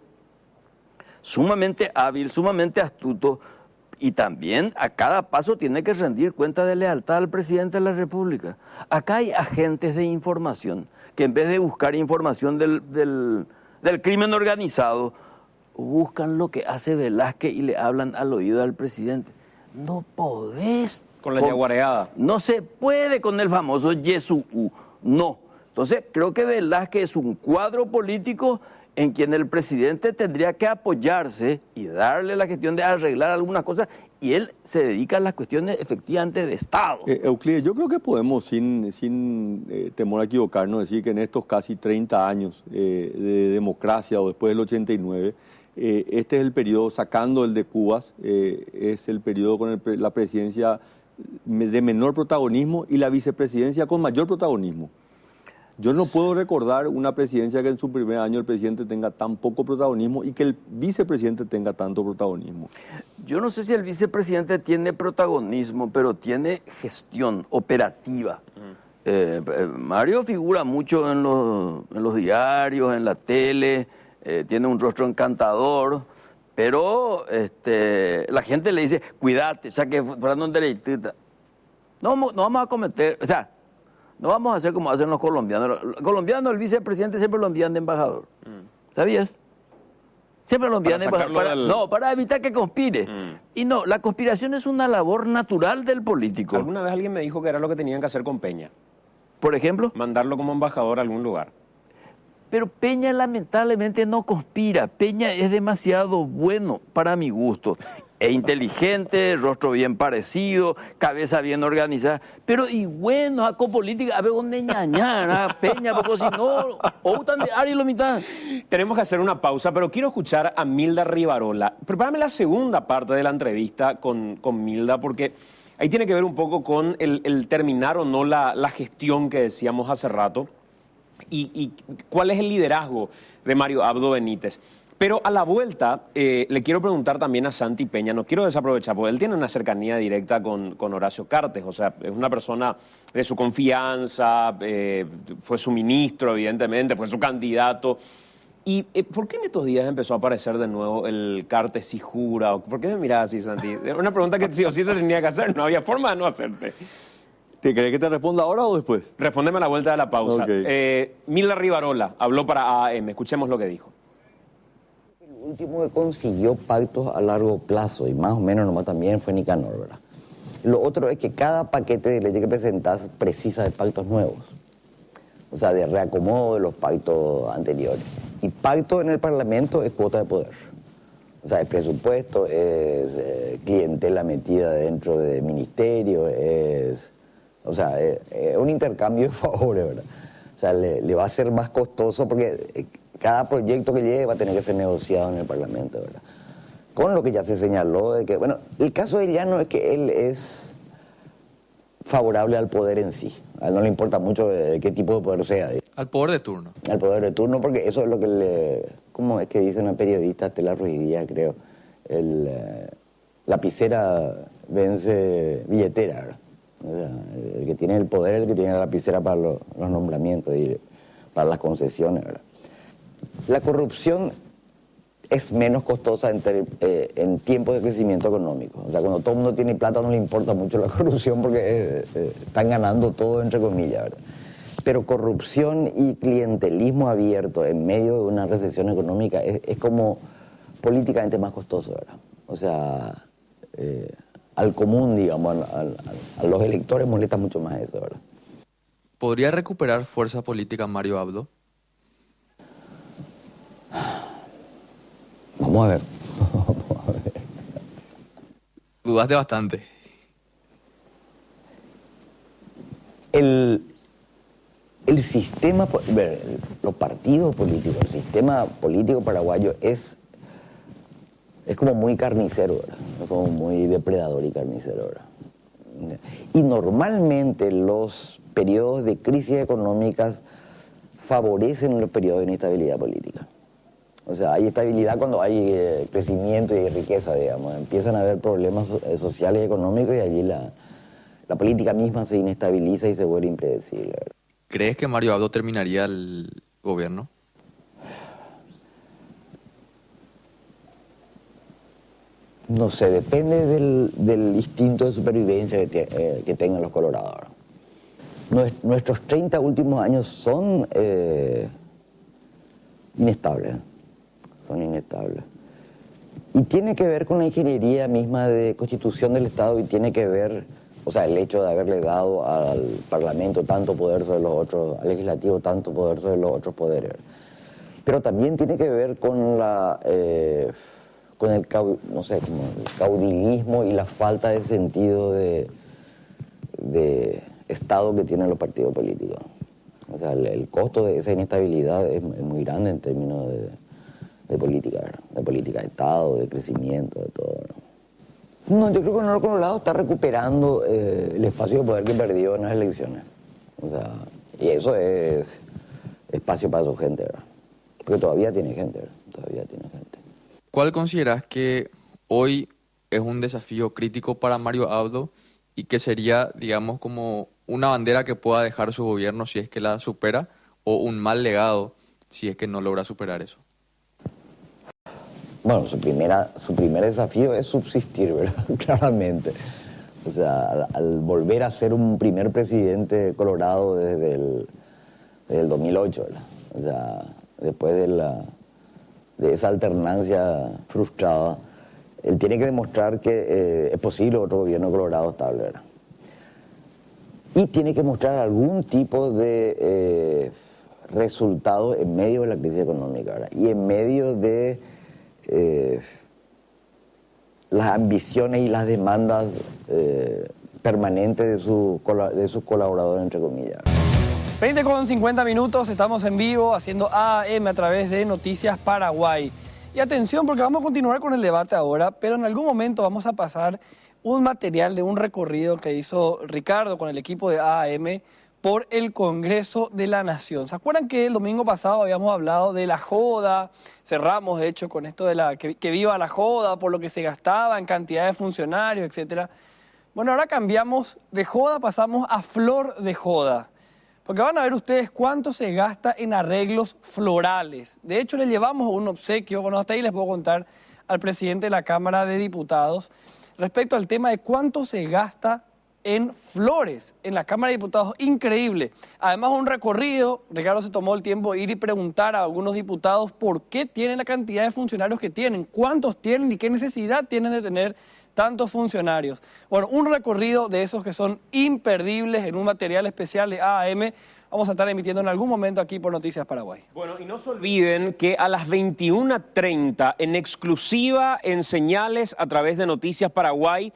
Speaker 8: sumamente hábil, sumamente astuto, y también a cada paso tiene que rendir cuenta de lealtad al presidente de la República. Acá hay agentes de información que en vez de buscar información del crimen organizado, buscan lo que hace Velázquez y le hablan al oído al presidente. No podés.
Speaker 1: Con la yaguareada.
Speaker 8: No se puede con el famoso Yesú. No. Entonces, creo que Velázquez es un cuadro político en quien el presidente tendría que apoyarse y darle la gestión de arreglar algunas cosas, y él se dedica a las cuestiones efectivamente de Estado.
Speaker 9: Euclides, yo creo que podemos, sin temor a equivocarnos, decir que en estos casi 30 años de democracia o después del 89, este es el periodo, sacando el de Cubas, es el periodo con la presidencia de menor protagonismo y la vicepresidencia con mayor protagonismo. Yo no puedo recordar una presidencia que en su primer año el presidente tenga tan poco protagonismo y que el vicepresidente tenga tanto protagonismo.
Speaker 8: Yo no sé si el vicepresidente tiene protagonismo, pero tiene gestión operativa. Mario figura mucho en los diarios, en la tele, tiene un rostro encantador, pero la gente le dice, cuídate, ya que Fernando Derechita. No vamos a cometer, o sea, no vamos a hacer como hacen los colombianos. Los colombianos, el vicepresidente siempre lo envían de embajador. ¿Sabías? Siempre lo envían de embajador. Para evitar que conspire. Y no, la conspiración es una labor natural del político.
Speaker 1: Alguna vez alguien me dijo que era lo que tenían que hacer con Peña.
Speaker 8: Por ejemplo.
Speaker 1: Mandarlo como embajador a algún lugar.
Speaker 8: Pero Peña lamentablemente no conspira. Peña es demasiado bueno para mi gusto. Es inteligente, rostro bien parecido, cabeza bien organizada. Pero y bueno, a política, a ver dónde ñañar, Peña, porque si no, o tan de Ari lo mitad.
Speaker 1: Tenemos que hacer una pausa, pero quiero escuchar a Milda Rivarola. Prepárame la segunda parte de la entrevista con Milda, porque ahí tiene que ver un poco con el terminar o no la gestión que decíamos hace rato. Y cuál es el liderazgo de Mario Abdo Benítez. Pero a la vuelta le quiero preguntar también a Santi Peña, no quiero desaprovechar, porque él tiene una cercanía directa con Horacio Cartes, o sea, es una persona de su confianza, fue su ministro, evidentemente, fue su candidato. ¿Y por qué en estos días empezó a aparecer de nuevo el Cartes si jura? ¿Por qué me mirás así, Santi? Era una pregunta que sí o sí te tenía que hacer, no había forma de no hacerte.
Speaker 9: ¿Te querés que te responda ahora o después?
Speaker 1: Respóndeme a la vuelta de la pausa.
Speaker 9: Okay.
Speaker 1: Milda Rivarola habló para AM, escuchemos lo que dijo.
Speaker 10: El último que consiguió pactos a largo plazo, y más o menos nomás también fue Nicanor, ¿verdad? Lo otro es que cada paquete de ley que presentás precisa de pactos nuevos, o sea, de reacomodo de los pactos anteriores. Y pacto en el Parlamento es cuota de poder. O sea, es presupuesto, es clientela metida dentro del ministerio, es un intercambio de favores, ¿verdad? O sea, le va a ser más costoso porque cada proyecto que llegue va a tener que ser negociado en el Parlamento, ¿verdad? Con lo que ya se señaló de que, bueno, el caso de Llano es que él es favorable al poder en sí. A él no le importa mucho de qué tipo de poder sea.
Speaker 5: Al poder de turno.
Speaker 10: Al poder de turno, porque eso es lo que ¿cómo es que dice una periodista, Estela Ruiz Díaz, creo? Lapicera vence billetera, ¿verdad? O sea, el que tiene el poder es el que tiene la lapicera para los nombramientos y para las concesiones, ¿verdad? La corrupción es menos costosa en tiempos de crecimiento económico. O sea, cuando todo el mundo tiene plata no le importa mucho la corrupción porque están ganando todo, entre comillas, ¿verdad? Pero corrupción y clientelismo abierto en medio de una recesión económica es como políticamente más costoso, ¿verdad? O sea, al común, digamos, a los electores molesta mucho más eso, ¿verdad?
Speaker 5: ¿Podría recuperar fuerza política Mario Abdo?
Speaker 10: Vamos a ver.
Speaker 5: Dudaste bastante.
Speaker 10: El sistema, los partidos políticos, el sistema político paraguayo es como muy carnicero, ¿verdad? Es como muy depredador y carnicero, ¿verdad? Y normalmente los periodos de crisis económicas favorecen los periodos de inestabilidad política. O sea, hay estabilidad cuando hay crecimiento y riqueza, digamos. Empiezan a haber problemas sociales y económicos y allí la política misma se inestabiliza y se vuelve impredecible, ¿verdad?
Speaker 5: ¿Crees que Mario Abdo terminaría el gobierno?
Speaker 10: No sé, depende del instinto de supervivencia que tengan los colorados. Nuestros 30 últimos años son inestables. Son inestables. Y tiene que ver con la ingeniería misma de constitución del Estado y tiene que ver, o sea, el hecho de haberle dado al Parlamento tanto poder sobre los otros, al Legislativo tanto poder sobre los otros poderes. Pero también tiene que ver con con el caudilismo y la falta de sentido de Estado que tienen los partidos políticos. O sea, el costo de esa inestabilidad es muy grande en términos de política, ¿verdad? De política de Estado, de crecimiento, de todo, ¿verdad? No, yo creo que Noro Colorado está recuperando el espacio de poder que perdió en las elecciones. O sea, y eso es espacio para su gente, ¿verdad? Porque todavía tiene gente, ¿verdad? Todavía tiene gente.
Speaker 5: ¿Cuál consideras que hoy es un desafío crítico para Mario Abdo y que sería, digamos, como una bandera que pueda dejar su gobierno si es que la supera, o un mal legado si es que no logra superar eso?
Speaker 10: Bueno, su primer desafío es subsistir, ¿verdad? Claramente. O sea, al volver a ser un primer presidente colorado desde el 2008, ¿verdad? O sea, después de esa alternancia frustrada, él tiene que demostrar que es posible otro gobierno colorado estable, ¿verdad? Y tiene que mostrar algún tipo de resultado en medio de la crisis económica, ¿verdad? Y en medio de las ambiciones y las demandas permanentes de sus colaboradores, entre comillas.
Speaker 2: 20:50, estamos en vivo haciendo AM a través de Noticias Paraguay. Y atención, porque vamos a continuar con el debate ahora, pero en algún momento vamos a pasar un material de un recorrido que hizo Ricardo con el equipo de AM por el Congreso de la Nación. ¿Se acuerdan que el domingo pasado habíamos hablado de la joda? Cerramos, de hecho, con esto de que viva la joda, por lo que se gastaba en cantidad de funcionarios, etcétera. Bueno, ahora cambiamos de joda, pasamos a flor de joda. Porque van a ver ustedes cuánto se gasta en arreglos florales. De hecho, le llevamos un obsequio, bueno, hasta ahí les puedo contar al presidente de la Cámara de Diputados respecto al tema de cuánto se gasta en flores en la Cámara de Diputados. Increíble. Además, un recorrido, Ricardo se tomó el tiempo de ir y preguntar a algunos diputados por qué tienen la cantidad de funcionarios que tienen, cuántos tienen y qué necesidad tienen de tener tantos funcionarios. Bueno, un recorrido de esos que son imperdibles en un material especial de AM. Vamos a estar emitiendo en algún momento aquí por Noticias Paraguay.
Speaker 1: Bueno, y no se olviden que a las 21:30, en exclusiva en Señales a través de Noticias Paraguay,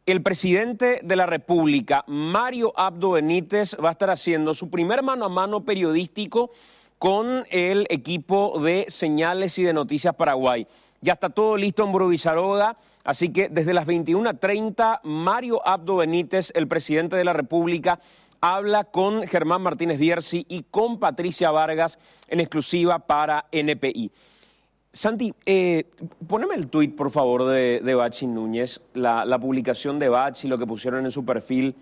Speaker 1: el presidente de la República, Mario Abdo Benítez, va a estar haciendo su primer mano a mano periodístico con el equipo de Señales y de Noticias Paraguay. Ya está todo listo en Bruvillaroga, así que desde las 21:30, Mario Abdo Benítez, el presidente de la República, habla con Germán Martínez Bierzi y con Patricia Vargas en exclusiva para NPI. Santi, poneme el tuit, por favor, de Bachi Núñez, la publicación de Bachi, lo que pusieron en su perfil.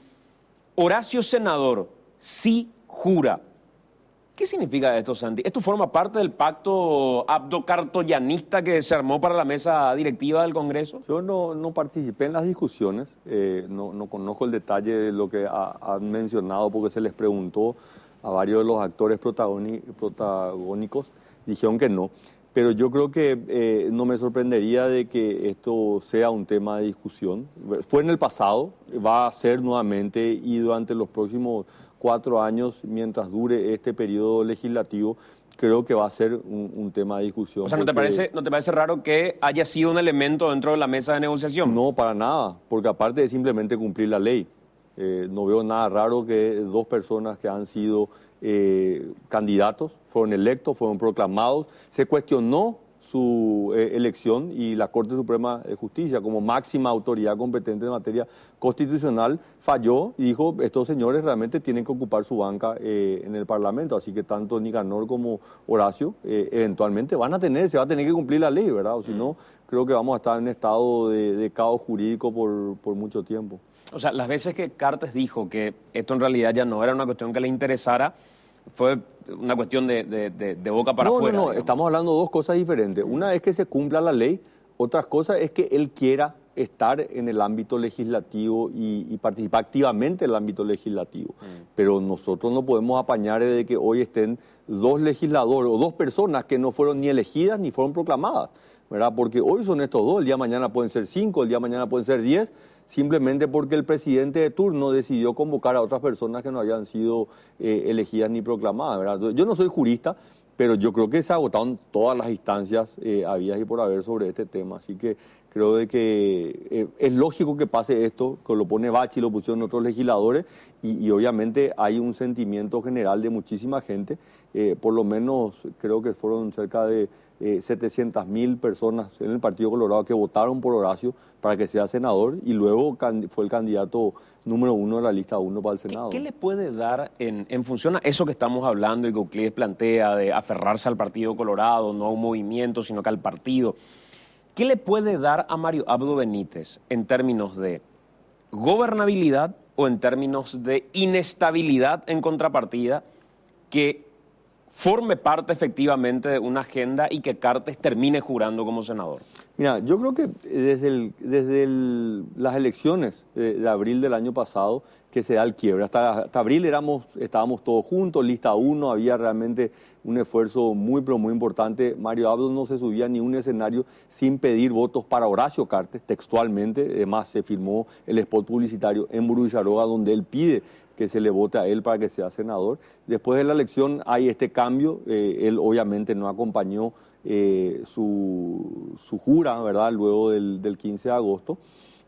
Speaker 1: Horacio Senador, sí jura. ¿Qué significa esto, Santi? ¿Esto forma parte del pacto abdocartoyanista que se armó para la mesa directiva del Congreso?
Speaker 9: Yo no participé en las discusiones, no conozco el detalle de lo que han mencionado porque se les preguntó a varios de los actores protagónicos, dijeron que no. Pero yo creo que no me sorprendería de que esto sea un tema de discusión. Fue en el pasado, va a ser nuevamente y durante los próximos 4 años, mientras dure este periodo legislativo, creo que va a ser un tema de discusión.
Speaker 1: O sea, ¿no te parece raro que haya sido un elemento dentro de la mesa de negociación?
Speaker 9: No, para nada, porque aparte de simplemente cumplir la ley, no veo nada raro que 2 personas que han sido candidatos, fueron electos, fueron proclamados, se cuestionó su elección y la Corte Suprema de Justicia, como máxima autoridad competente en materia constitucional, falló y dijo, estos señores realmente tienen que ocupar su banca en el Parlamento, así que tanto Nicanor como Horacio eventualmente se va a tener que cumplir la ley, ¿verdad? O si no, creo que vamos a estar en estado de caos jurídico por mucho tiempo.
Speaker 1: O sea, las veces que Cartes dijo que esto en realidad ya no era una cuestión que le interesara, fue una cuestión de boca para afuera.
Speaker 9: No, estamos hablando de 2 cosas diferentes. Una es que se cumpla la ley, otra cosa es que él quiera estar en el ámbito legislativo y participar activamente en el ámbito legislativo. Pero nosotros no podemos apañar de que hoy estén 2 legisladores o 2 personas que no fueron ni elegidas ni fueron proclamadas, ¿verdad? Porque hoy son estos 2, el día de mañana pueden ser 5, el día de mañana pueden ser 10, simplemente porque el presidente de turno decidió convocar a otras personas que no habían sido elegidas ni proclamadas, ¿verdad? Yo no soy jurista, pero yo creo que se agotaron todas las instancias habidas y por haber sobre este tema. Así que Creo de que es lógico que pase esto, que lo pone Bachi, lo pusieron otros legisladores, y obviamente hay un sentimiento general de muchísima gente. Por lo menos creo que fueron cerca de 700.000 personas en el Partido Colorado que votaron por Horacio para que sea senador, y luego fue el candidato número 1 de la lista 1 para el Senado.
Speaker 1: ¿Qué le puede dar en función a eso que estamos hablando y que Euclides plantea de aferrarse al Partido Colorado, no a un movimiento, sino que al partido? ¿Qué le puede dar a Mario Abdo Benítez en términos de gobernabilidad o en términos de inestabilidad en contrapartida que forme parte efectivamente de una agenda y que Cartes termine jurando como senador?
Speaker 9: Mira, yo creo que desde las elecciones de abril del año pasado que se da el quiebre. Hasta abril estábamos todos juntos, lista 1, había realmente un esfuerzo muy, pero muy importante. Mario Abdo no se subía a ni un escenario sin pedir votos para Horacio Cartes, textualmente. Además, se firmó el spot publicitario en Buruyzaroga, donde él pide que se le vote a él para que sea senador. Después de la elección hay este cambio. Él obviamente no acompañó su jura, ¿verdad?, luego del 15 de agosto.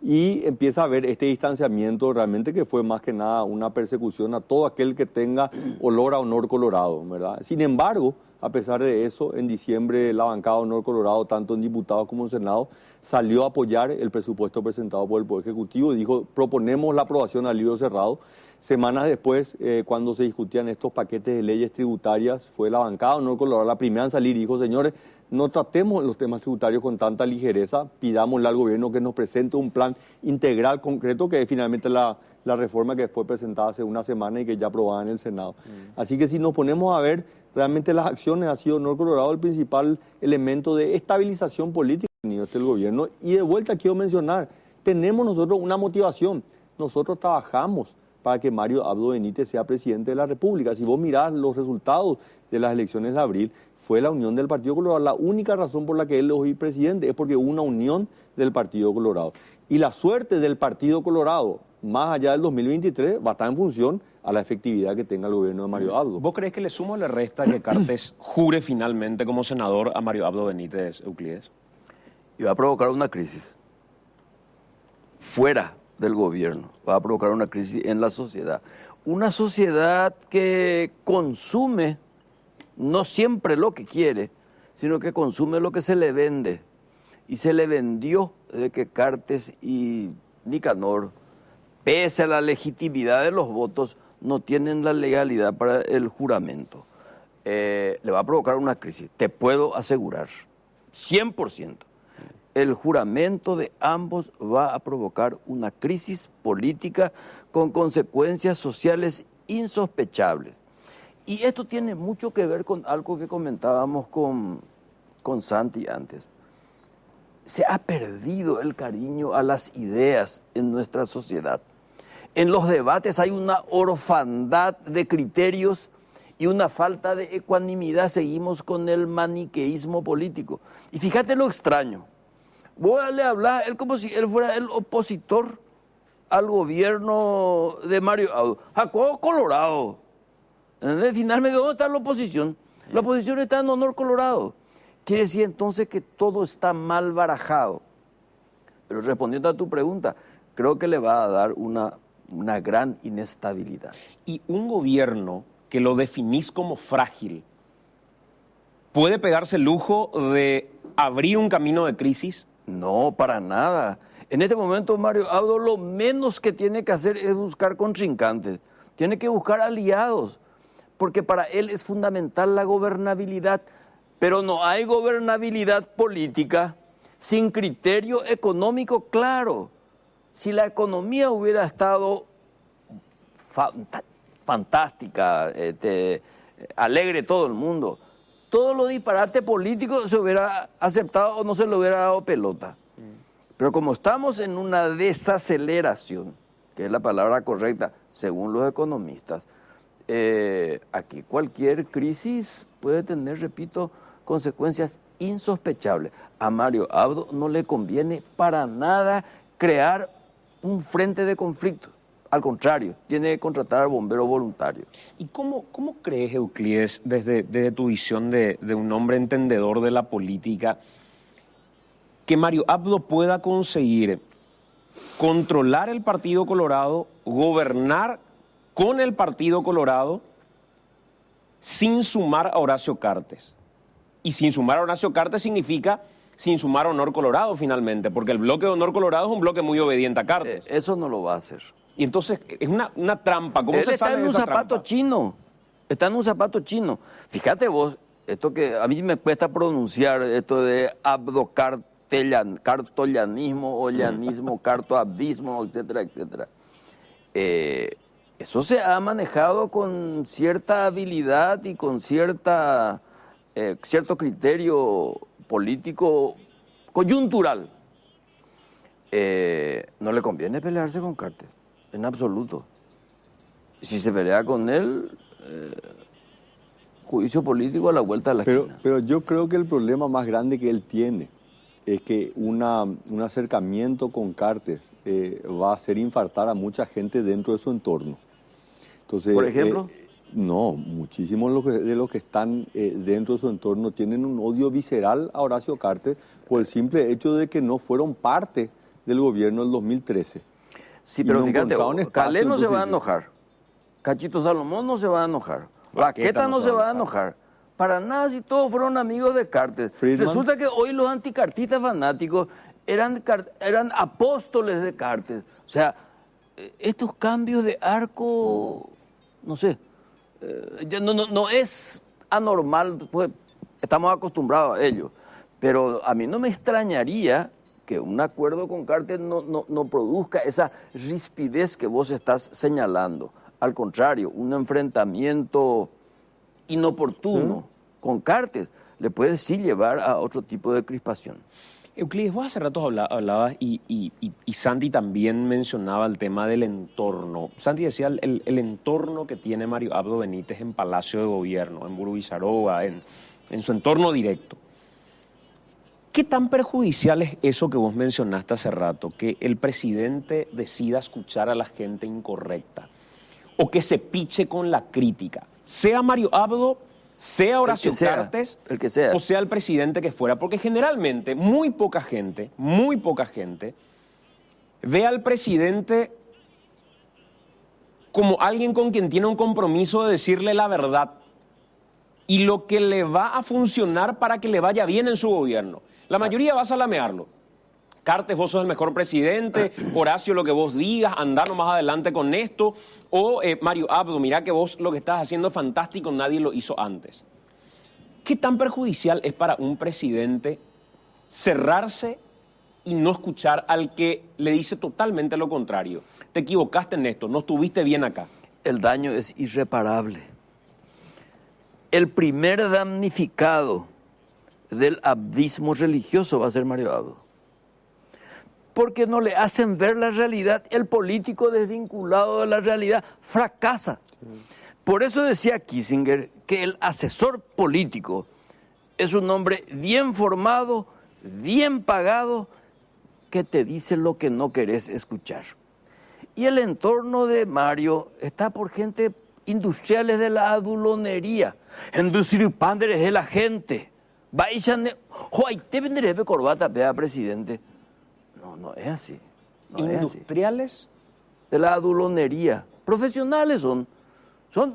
Speaker 9: Y empieza a haber este distanciamiento realmente que fue más que nada una persecución a todo aquel que tenga olor a Honor Colorado, ¿verdad? Sin embargo, a pesar de eso, en diciembre la bancada Honor Colorado, tanto en diputados como en Senado, salió a apoyar el presupuesto presentado por el Poder Ejecutivo y dijo, proponemos la aprobación al libro cerrado. Semanas después, cuando se discutían estos paquetes de leyes tributarias, fue la bancada Honor Colorado la primera en salir y dijo, señores, no tratemos los temas tributarios con tanta ligereza, pidámosle al gobierno que nos presente un plan integral concreto, que es finalmente la reforma que fue presentada hace una semana y que ya aprobada en el Senado. Así que si nos ponemos a ver, realmente las acciones ha sido Honor Colorado el principal elemento de estabilización política que ha tenido este gobierno. Y de vuelta quiero mencionar, tenemos nosotros una motivación, nosotros trabajamos para que Mario Abdo Benítez sea presidente de la República. Si vos mirás los resultados de las elecciones de abril, fue la unión del Partido Colorado. La única razón por la que él es hoy presidente es porque hubo una unión del Partido Colorado. Y la suerte del Partido Colorado, más allá del 2023, va a estar en función a la efectividad que tenga el gobierno de Mario Abdo.
Speaker 1: ¿Vos crees que le suma o le resta que Cartes jure finalmente como senador a Mario Abdo Benítez, Euclides?
Speaker 8: Y va a provocar una crisis fuera del gobierno, va a provocar una crisis en la sociedad. Una sociedad que consume no siempre lo que quiere, sino que consume lo que se le vende. Y se le vendió de que Cartes y Nicanor, pese a la legitimidad de los votos, no tienen la legalidad para el juramento. Le va a provocar una crisis, te puedo asegurar, 100%. El juramento de ambos va a provocar una crisis política con consecuencias sociales insospechables. Y esto tiene mucho que ver con algo que comentábamos con Santi antes. Se ha perdido el cariño a las ideas en nuestra sociedad. En los debates hay una orfandad de criterios y una falta de ecuanimidad. Seguimos con el maniqueísmo político. Y fíjate lo extraño. Vos le hablás él como si él fuera el opositor al gobierno de Mario Abdo. Jacobo Colorado. Finalmente, ¿dónde está la oposición? La oposición está en Honor Colorado. Quiere decir entonces que todo está mal barajado. Pero respondiendo a tu pregunta, creo que le va a dar una gran inestabilidad.
Speaker 1: Y un gobierno que lo definís como frágil, ¿puede pegarse el lujo de abrir un camino de crisis?
Speaker 8: No, para nada. En este momento Mario Abdo lo menos que tiene que hacer es buscar contrincantes. Tiene que buscar aliados, porque para él es fundamental la gobernabilidad. Pero no hay gobernabilidad política sin criterio económico claro. Si la economía hubiera estado fantástica, alegre todo el mundo, todo lo disparate político se hubiera aceptado o no se le hubiera dado pelota. Pero como estamos en una desaceleración, que es la palabra correcta según los economistas, aquí cualquier crisis puede tener, repito, consecuencias insospechables. A Mario Abdo no le conviene para nada crear un frente de conflicto. Al contrario, tiene que contratar al bombero voluntario.
Speaker 1: ¿Y cómo crees, Euclides, desde tu visión de un hombre entendedor de la política, que Mario Abdo pueda conseguir controlar el Partido Colorado, gobernar con el Partido Colorado, sin sumar a Horacio Cartes. Y sin sumar a Horacio Cartes significa sin sumar a Honor Colorado finalmente, porque el bloque de Honor Colorado es un bloque muy obediente a Cartes.
Speaker 8: Eso no lo va a hacer.
Speaker 1: Y entonces es una trampa. ¿Cómo
Speaker 8: Él
Speaker 1: se
Speaker 8: está
Speaker 1: sale
Speaker 8: en
Speaker 1: de
Speaker 8: un
Speaker 1: esa
Speaker 8: zapato
Speaker 1: trampa?
Speaker 8: chino. Está en un zapato chino. Fíjate vos, esto que a mí me cuesta pronunciar, esto de cartolianismo, ollanismo, cartoabdismo, etcétera, etcétera. Eso se ha manejado con cierta habilidad y con cierto criterio político coyuntural. No le conviene pelearse con Cartes, en absoluto. Si se pelea con él, juicio político a la vuelta de la esquina.
Speaker 9: Pero yo creo que el problema más grande que él tiene es que un acercamiento con Cartes va a hacer infartar a mucha gente dentro de su entorno. Entonces,
Speaker 8: ¿por ejemplo?
Speaker 9: No, muchísimos de los que están dentro de su entorno tienen un odio visceral a Horacio Cartes por el simple hecho de que no fueron parte del gobierno del 2013.
Speaker 8: Sí, pero
Speaker 9: no
Speaker 8: fíjate, Calé no se va a
Speaker 9: entonces,
Speaker 8: enojar, Cachito Salomón no se va a enojar, Baqueta no se va a enojar. Para nada, si todos fueron amigos de Cartes.
Speaker 9: Friedman.
Speaker 8: Resulta que hoy los anticartistas fanáticos eran apóstoles de Cartes. O sea, estos cambios de arco, no sé, no es anormal, pues estamos acostumbrados a ello. Pero a mí no me extrañaría que un acuerdo con Cartes no produzca esa rispidez que vos estás señalando. Al contrario, un enfrentamiento inoportuno con Cartes le puede sí llevar a otro tipo de crispación.
Speaker 1: Euclides, vos hace rato hablabas y Santi también mencionaba el tema del entorno. Santi decía el entorno que tiene Mario Abdo Benítez en Palacio de Gobierno, en Burubizarroga, en su entorno directo. ¿Qué tan perjudicial es eso que vos mencionaste hace rato, que el presidente decida escuchar a la gente incorrecta o que se piche con la crítica? Sea Mario Abdo, sea Horacio Cartes,
Speaker 8: el que sea,
Speaker 1: o sea el presidente que fuera, porque generalmente muy poca gente ve al presidente como alguien con quien tiene un compromiso de decirle la verdad y lo que le va a funcionar para que le vaya bien en su gobierno. La mayoría va a salamearlo. Cartes, vos sos el mejor presidente, Horacio, lo que vos digas, andanos más adelante con esto, o Mario Abdo, mirá que vos lo que estás haciendo es fantástico, nadie lo hizo antes. ¿Qué tan perjudicial es para un presidente cerrarse y no escuchar al que le dice totalmente lo contrario? Te equivocaste en esto, no estuviste bien acá.
Speaker 8: El daño es irreparable. El primer damnificado del abdismo religioso va a ser Mario Abdo. Porque no le hacen ver la realidad. El político desvinculado de la realidad fracasa. Por eso decía Kissinger que el asesor político es un hombre bien formado, bien pagado, que te dice lo que no querés escuchar. Y el entorno de Mario está por gente industriales de la adulonería. Industripanderes de la gente. Vayan, te venderé de corbata, vea, presidente. No es así.
Speaker 1: ¿Industriales?
Speaker 8: De la adulonería. Profesionales son,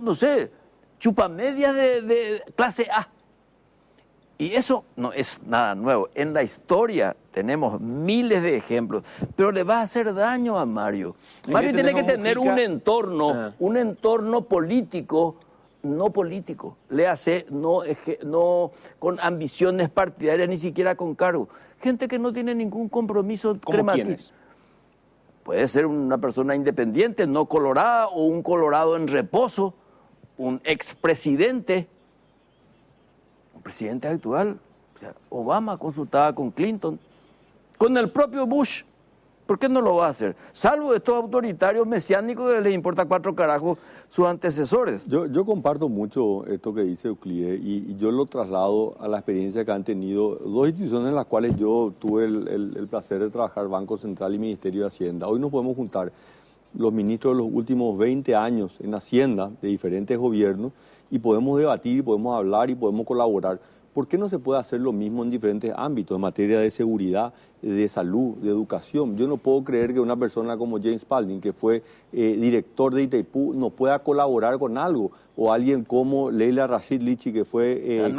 Speaker 8: no sé, chupamedias de clase A. Y eso no es nada nuevo. En la historia tenemos miles de ejemplos, pero le va a hacer daño a Mario. Mario tiene que tener un entorno político, no político. Le hace, no con ambiciones partidarias, ni siquiera con cargo. Gente que no tiene ningún compromiso cremativo. Puede ser una persona independiente, no colorada, o un colorado en reposo, un expresidente, un presidente actual. O sea, Obama consultaba con Clinton, con el propio Bush. ¿Por qué no lo va a hacer? Salvo estos autoritarios mesiánicos que les importa 4 carajos sus antecesores.
Speaker 9: Yo comparto mucho esto que dice Euclides y yo lo traslado a la experiencia que han tenido dos instituciones en las cuales yo tuve el placer de trabajar, Banco Central y Ministerio de Hacienda. Hoy nos podemos juntar los ministros de los últimos 20 años en Hacienda de diferentes gobiernos y podemos debatir, podemos hablar y podemos colaborar. ¿por qué no se puede hacer lo mismo en diferentes ámbitos, en materia de seguridad, de salud, de educación? Yo no puedo creer que una persona como James Spalding, que fue director de Itaipú, no pueda colaborar con algo, o alguien como Leila Rashid Lichi, que fue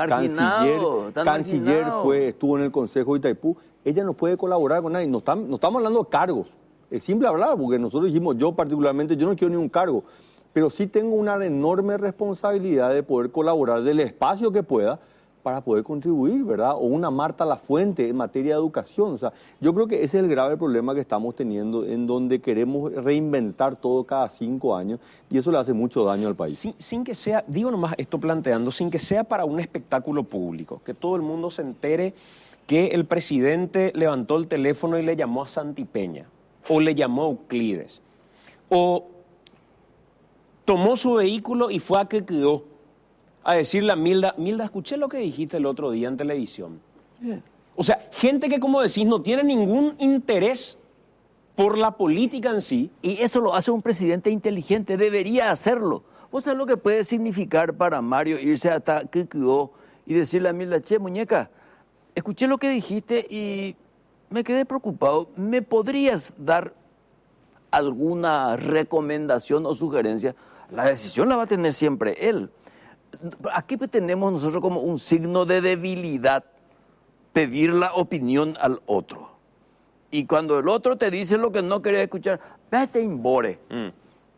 Speaker 9: canciller, estuvo en el Consejo de Itaipú. Ella no puede colaborar con nadie. No estamos hablando de cargos, es simple hablar, porque nosotros dijimos, yo particularmente, yo no quiero ni un cargo, pero sí tengo una enorme responsabilidad de poder colaborar del espacio que pueda para poder contribuir, ¿verdad? O una Marta Lafuente en materia de educación. O sea, yo creo que ese es el grave problema que estamos teniendo, en donde queremos reinventar todo cada 5 años, y eso le hace mucho daño al país.
Speaker 1: Sin que sea, digo nomás esto planteando, sin que sea para un espectáculo público, que todo el mundo se entere que el presidente levantó el teléfono y le llamó a Santi Peña, o le llamó a Euclides, o tomó su vehículo y fue a que quedó a decirle a Milda, escuché lo que dijiste el otro día en televisión. O sea, gente que, como decís, no tiene ningún interés por la política en sí.
Speaker 8: Y eso lo hace un presidente inteligente, debería hacerlo. ¿Vos sabés lo que puede significar para Mario irse hasta que quedó y decirle a Milda, che, muñeca, escuché lo que dijiste y me quedé preocupado. ¿Me podrías dar alguna recomendación o sugerencia? La decisión la va a tener siempre él. Aquí tenemos nosotros como un signo de debilidad pedir la opinión al otro. Y cuando el otro te dice lo que no quería escuchar, vete embore.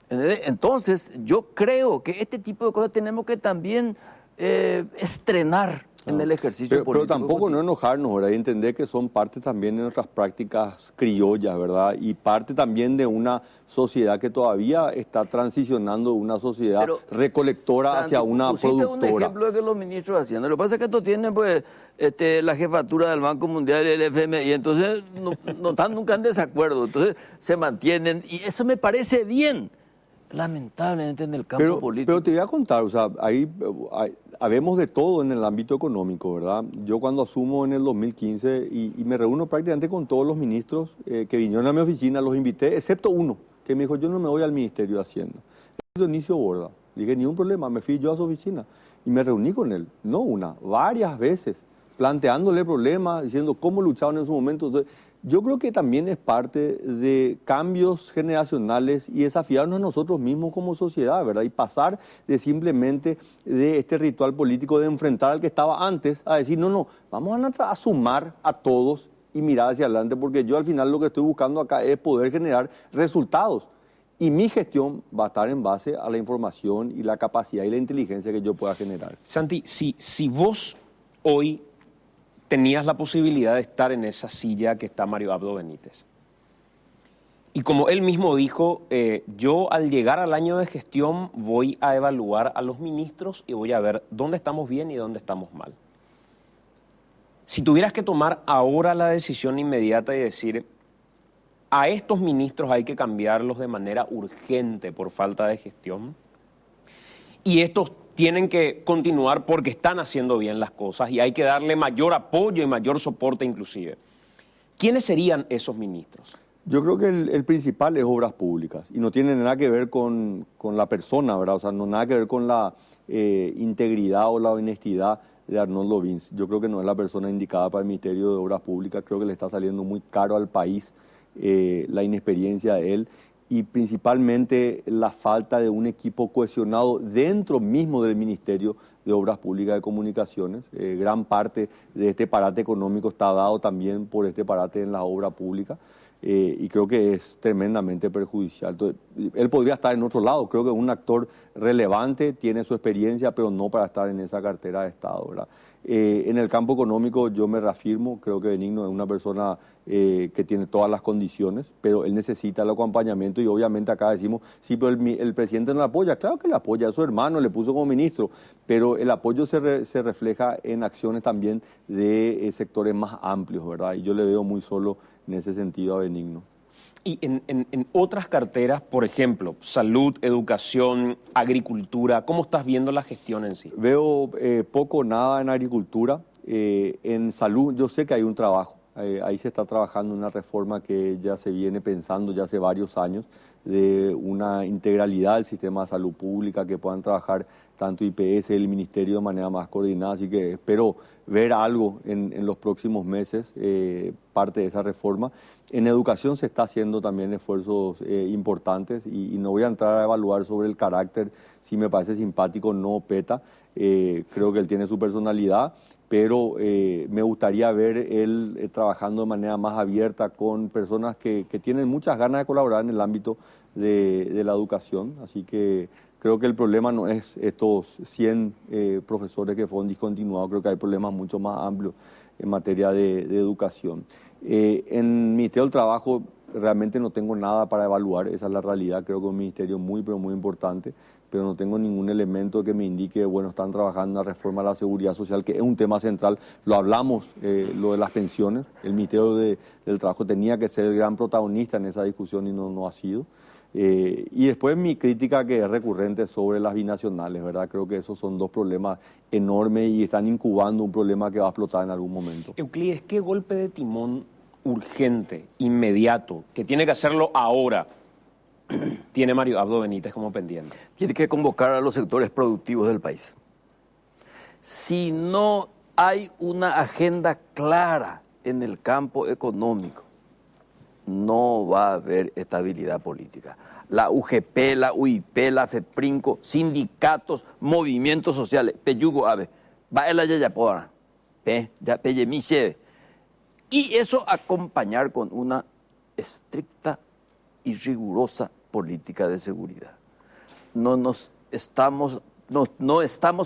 Speaker 8: Entonces, yo creo que este tipo de cosas tenemos que también estrenar en el ejercicio político.
Speaker 9: Pero tampoco no enojarnos, ¿verdad? Y entender que son parte también de nuestras prácticas criollas, ¿verdad? Y parte también de una sociedad que todavía está transicionando de una sociedad recolectora, Santi, hacia una productora.
Speaker 8: Un ejemplo de que los ministros haciendo. Lo que pasa es que esto tiene pues la jefatura del Banco Mundial y el FMI, y entonces no están nunca en desacuerdo. Entonces se mantienen, y eso me parece bien. Lamentablemente en el campo político.
Speaker 9: Pero te voy a contar, o sea, ahí habemos de todo en el ámbito económico, ¿verdad? Yo cuando asumo en el 2015 y me reúno prácticamente con todos los ministros que vinieron a mi oficina, los invité, excepto uno, que me dijo, yo no me voy al Ministerio de Hacienda. Es Dionisio Borda. Le dije, ni un problema, me fui yo a su oficina y me reuní con él, no una, varias veces, planteándole problemas, diciendo cómo luchaban en su momento. Entonces, yo creo que también es parte de cambios generacionales y desafiarnos a nosotros mismos como sociedad, ¿verdad? Y pasar de simplemente de este ritual político de enfrentar al que estaba antes a decir, no, vamos a sumar a todos y mirar hacia adelante, porque yo al final lo que estoy buscando acá es poder generar resultados. Y mi gestión va a estar en base a la información y la capacidad y la inteligencia que yo pueda generar.
Speaker 1: Santi, si vos hoy tenías la posibilidad de estar en esa silla que está Mario Abdo Benítez. Y como él mismo dijo, yo al llegar al año de gestión voy a evaluar a los ministros y voy a ver dónde estamos bien y dónde estamos mal. Si tuvieras que tomar ahora la decisión inmediata y decir, a estos ministros hay que cambiarlos de manera urgente por falta de gestión, y estos tienen que continuar porque están haciendo bien las cosas y hay que darle mayor apoyo y mayor soporte inclusive. ¿Quiénes serían esos ministros?
Speaker 9: Yo creo que el principal es obras públicas y no tiene nada que ver con la persona, ¿verdad? O sea, no nada que ver con la integridad o la honestidad de Arnoldo Vince. Yo creo que no es la persona indicada para el Ministerio de Obras Públicas. Creo que le está saliendo muy caro al país la inexperiencia de él. Y principalmente la falta de un equipo cohesionado dentro mismo del Ministerio de Obras Públicas de Comunicaciones. Gran parte de este parate económico está dado también por este parate en la obra pública y creo que es tremendamente perjudicial. Entonces, él podría estar en otro lado, creo que es un actor relevante, tiene su experiencia, pero no para estar en esa cartera de Estado, ¿verdad? En el campo económico yo me reafirmo, creo que Benigno es una persona que tiene todas las condiciones, pero él necesita el acompañamiento y obviamente acá decimos, sí, pero el presidente no le apoya, claro que le apoya, a su hermano le puso como ministro, pero el apoyo se refleja en acciones también de sectores más amplios, ¿verdad? Y yo le veo muy solo en ese sentido a Benigno.
Speaker 1: Y en otras carteras, por ejemplo, salud, educación, agricultura, ¿cómo estás viendo la gestión en sí?
Speaker 9: Veo poco o nada en agricultura. En salud yo sé que hay un trabajo ahí se está trabajando una reforma que ya se viene pensando ya hace varios años, de una integralidad del sistema de salud pública, que puedan trabajar tanto IPS, el Ministerio de manera más coordinada, así que espero ver algo en los próximos meses, parte de esa reforma. En educación se está haciendo también esfuerzos importantes y no voy a entrar a evaluar sobre el carácter, si me parece simpático o no Peta, creo que él tiene su personalidad, pero me gustaría ver él trabajando de manera más abierta con personas que tienen muchas ganas de colaborar en el ámbito de la educación, así que creo que el problema no es estos 100 profesores que fueron discontinuados, creo que hay problemas mucho más amplios en materia de educación. En el Ministerio del Trabajo realmente no tengo nada para evaluar, esa es la realidad, creo que es un ministerio muy, pero muy importante, pero no tengo ningún elemento que me indique, bueno, están trabajando en la reforma de la seguridad social, que es un tema central, lo hablamos, lo de las pensiones, el Ministerio del Trabajo tenía que ser el gran protagonista en esa discusión y no ha sido. Y después mi crítica, que es recurrente, sobre las binacionales, ¿verdad? Creo que esos son dos problemas enormes y están incubando un problema que va a explotar en algún momento.
Speaker 1: Euclides, ¿qué golpe de timón urgente, inmediato, que tiene que hacerlo ahora, tiene Mario Abdo Benítez como pendiente?
Speaker 8: Tiene que convocar a los sectores productivos del país. Si no hay una agenda clara en el campo económico, no va a haber estabilidad política. La UGP, la UIP, la FEPRINCO, sindicatos, movimientos sociales, peyugo ave, va a la yayapora, ya peyemiche. Y eso acompañar con una estricta y rigurosa política de seguridad. No estamos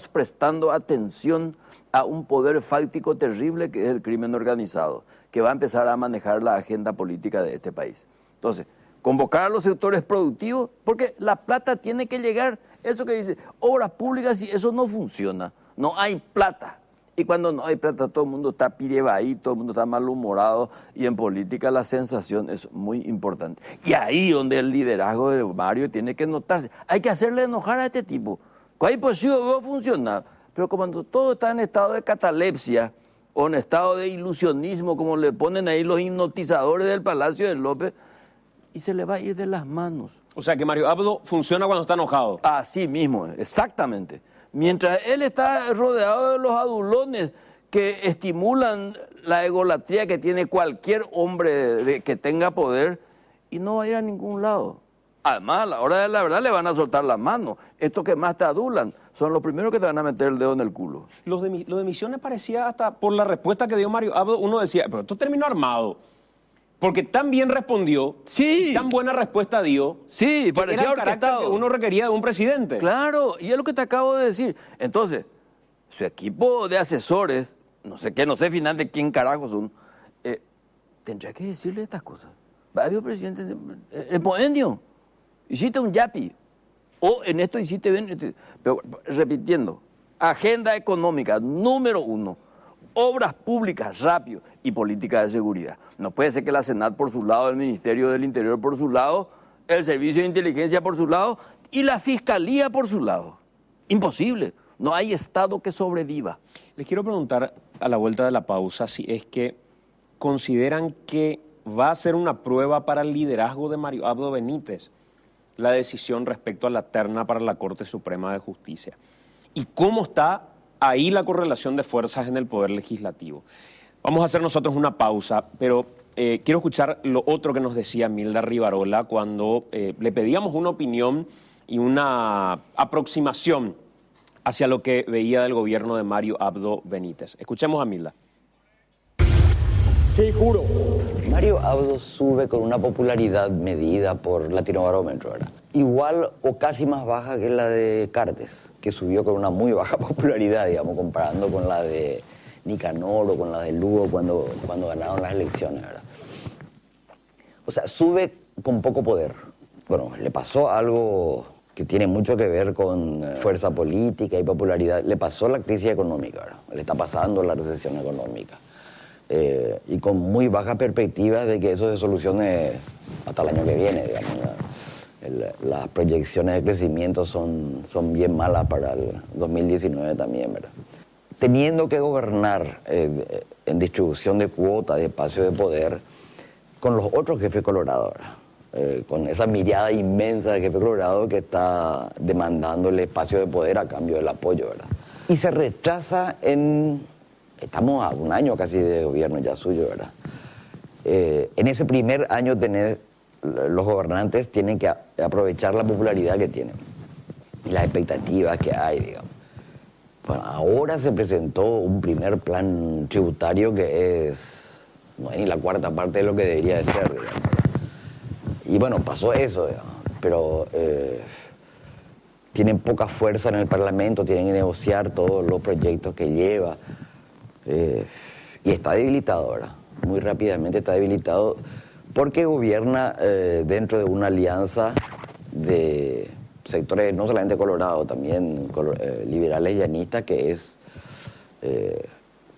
Speaker 8: prestando atención a un poder fáctico terrible que es el crimen organizado, que va a empezar a manejar la agenda política de este país. Entonces, convocar a los sectores productivos, porque la plata tiene que llegar. Eso que dice, obras públicas, y eso no funciona. No hay plata. Y cuando no hay plata, todo el mundo está pirebaí, todo el mundo está malhumorado, y en política la sensación es muy importante. Y ahí donde el liderazgo de Mario tiene que notarse. Hay que hacerle enojar a este tipo. ¿Cuál posible va a funcionar? Pero cuando todo está en estado de catalepsia o en estado de ilusionismo, como le ponen ahí los hipnotizadores del Palacio de López, y se le va a ir de las manos.
Speaker 1: O sea que Mario Abdo funciona cuando está enojado.
Speaker 8: Así mismo, exactamente. Mientras él está rodeado de los adulones que estimulan la egolatría que tiene cualquier hombre que tenga poder, y no va a ir a ningún lado. Además, a la hora de la verdad le van a soltar las manos. Estos que más te adulan son los primeros que te van a meter el dedo en el culo.
Speaker 1: Lo de Misiones parecía, hasta por la respuesta que dio Mario Abdo, uno decía, pero esto terminó armado. Porque tan bien respondió,
Speaker 8: sí,
Speaker 1: y tan buena respuesta dio,
Speaker 8: sí, parecía orquestado,
Speaker 1: que uno requería de un presidente.
Speaker 8: Claro, y es lo que te acabo de decir. Entonces, su equipo de asesores, no sé finalmente quién carajo son, tendría que decirle estas cosas. Varios presidentes, el Poendio, hiciste un yapi, o en esto hiciste bien, pero repitiendo, agenda económica número 1, obras públicas rápido y política de seguridad. No puede ser que la Senat por su lado, el Ministerio del Interior por su lado, el Servicio de Inteligencia por su lado y la Fiscalía por su lado. Imposible. No hay Estado que sobreviva.
Speaker 1: Les quiero preguntar a la vuelta de la pausa si es que consideran que va a ser una prueba para el liderazgo de Mario Abdo Benítez la decisión respecto a la terna para la Corte Suprema de Justicia. ¿Y cómo está ahí la correlación de fuerzas en el Poder Legislativo? Vamos a hacer nosotros una pausa, pero quiero escuchar lo otro que nos decía Milda Rivarola cuando le pedíamos una opinión y una aproximación hacia lo que veía del gobierno de Mario Abdo Benítez. Escuchemos a Milda.
Speaker 3: Sí, juro.
Speaker 10: Mario Abdo sube con una popularidad medida por Latinobarómetro, ¿verdad? Igual o casi más baja que la de Cartes, que subió con una muy baja popularidad, digamos, comparando con la de Nicanor o con la de Lugo cuando ganaron las elecciones, ¿verdad? O sea, sube con poco poder. Bueno, le pasó algo que tiene mucho que ver con fuerza política y popularidad. Le pasó la crisis económica, ¿verdad? Le está pasando la recesión económica. Y con muy baja perspectiva de que eso se solucione hasta el año que viene, digamos, ¿verdad? Las proyecciones de crecimiento son bien malas para el 2019 también, ¿verdad? teniendo que gobernar en distribución de cuotas, de espacio de poder, con los otros jefes colorados, con esa mirada inmensa de jefe colorado que está demandándole espacio de poder a cambio del apoyo, ¿verdad? Y se retrasa estamos a un año casi de gobierno ya suyo, ¿verdad? En ese primer año los gobernantes tienen que aprovechar la popularidad que tienen y las expectativas que hay, digamos. Bueno, ahora se presentó un primer plan tributario que no es ni la cuarta parte de lo que debería de ser, digamos. Y bueno, pasó eso, digamos. Pero tienen poca fuerza en el Parlamento, tienen que negociar todos los proyectos que lleva. Y está debilitado ahora, muy rápidamente está debilitado, porque gobierna dentro de una alianza de sectores no solamente colorados, también liberales y llanistas, que es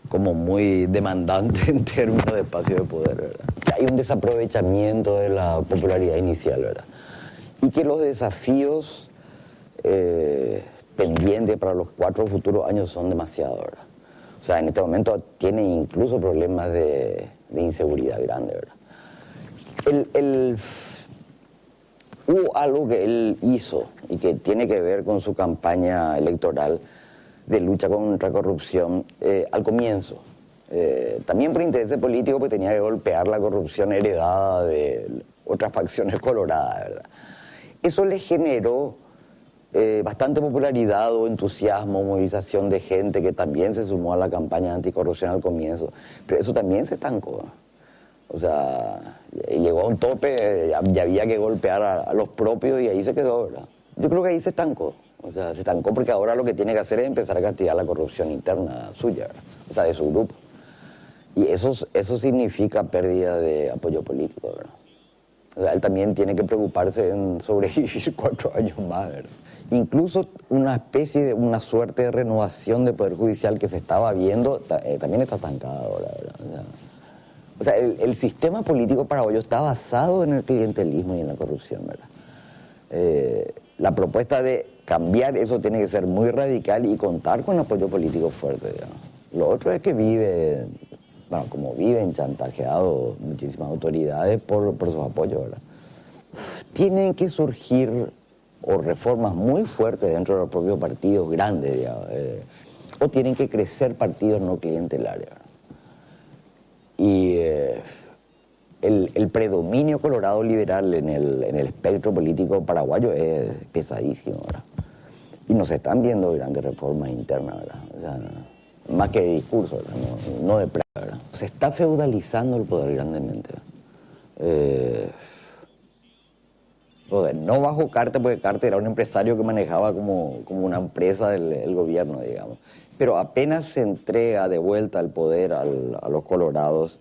Speaker 10: como muy demandante en términos de espacio de poder, ¿verdad? Hay un desaprovechamiento de la popularidad inicial, ¿verdad? Y que los desafíos pendientes para los 4 futuros años son demasiados, ¿verdad? O sea, en este momento tiene incluso problemas de inseguridad grande, ¿verdad? Hubo algo que él hizo y que tiene que ver con su campaña electoral de lucha contra corrupción al comienzo. También por intereses políticos, porque tenía que golpear la corrupción heredada de otras facciones coloradas, ¿verdad? Eso le generó bastante popularidad o entusiasmo, movilización de gente que también se sumó a la campaña anticorrupción al comienzo, pero eso también se estancó. O sea, llegó a un tope, ya había que golpear a los propios y ahí se quedó, ¿verdad? Yo creo que ahí se estancó. O sea, se estancó porque ahora lo que tiene que hacer es empezar a castigar la corrupción interna suya, ¿verdad? O sea, de su grupo. Y eso significa pérdida de apoyo político, ¿verdad? O sea, él también tiene que preocuparse en sobrevivir 4 años más, ¿verdad? Incluso una suerte de renovación del Poder Judicial que se estaba viendo, también está estancada ahora, ¿verdad? O sea, el sistema político paraguayo está basado en el clientelismo y en la corrupción, ¿verdad? La propuesta de cambiar eso tiene que ser muy radical y contar con apoyo político fuerte, digamos. Lo otro es que como viven chantajeados muchísimas autoridades por sus apoyos, ¿verdad? Tienen que surgir reformas muy fuertes dentro de los propios partidos grandes, digamos, o tienen que crecer partidos no clientelares, ¿verdad? Y el predominio colorado liberal en el espectro político paraguayo es pesadísimo, ¿verdad? Y nos están viendo grandes reformas internas, ¿verdad? O sea, más que de discurso, ¿verdad? No de práctica, ¿verdad? Se está feudalizando el poder grandemente. No bajo Carter, porque Carter era un empresario que manejaba como una empresa del gobierno, digamos. Pero apenas se entrega de vuelta el poder a los colorados,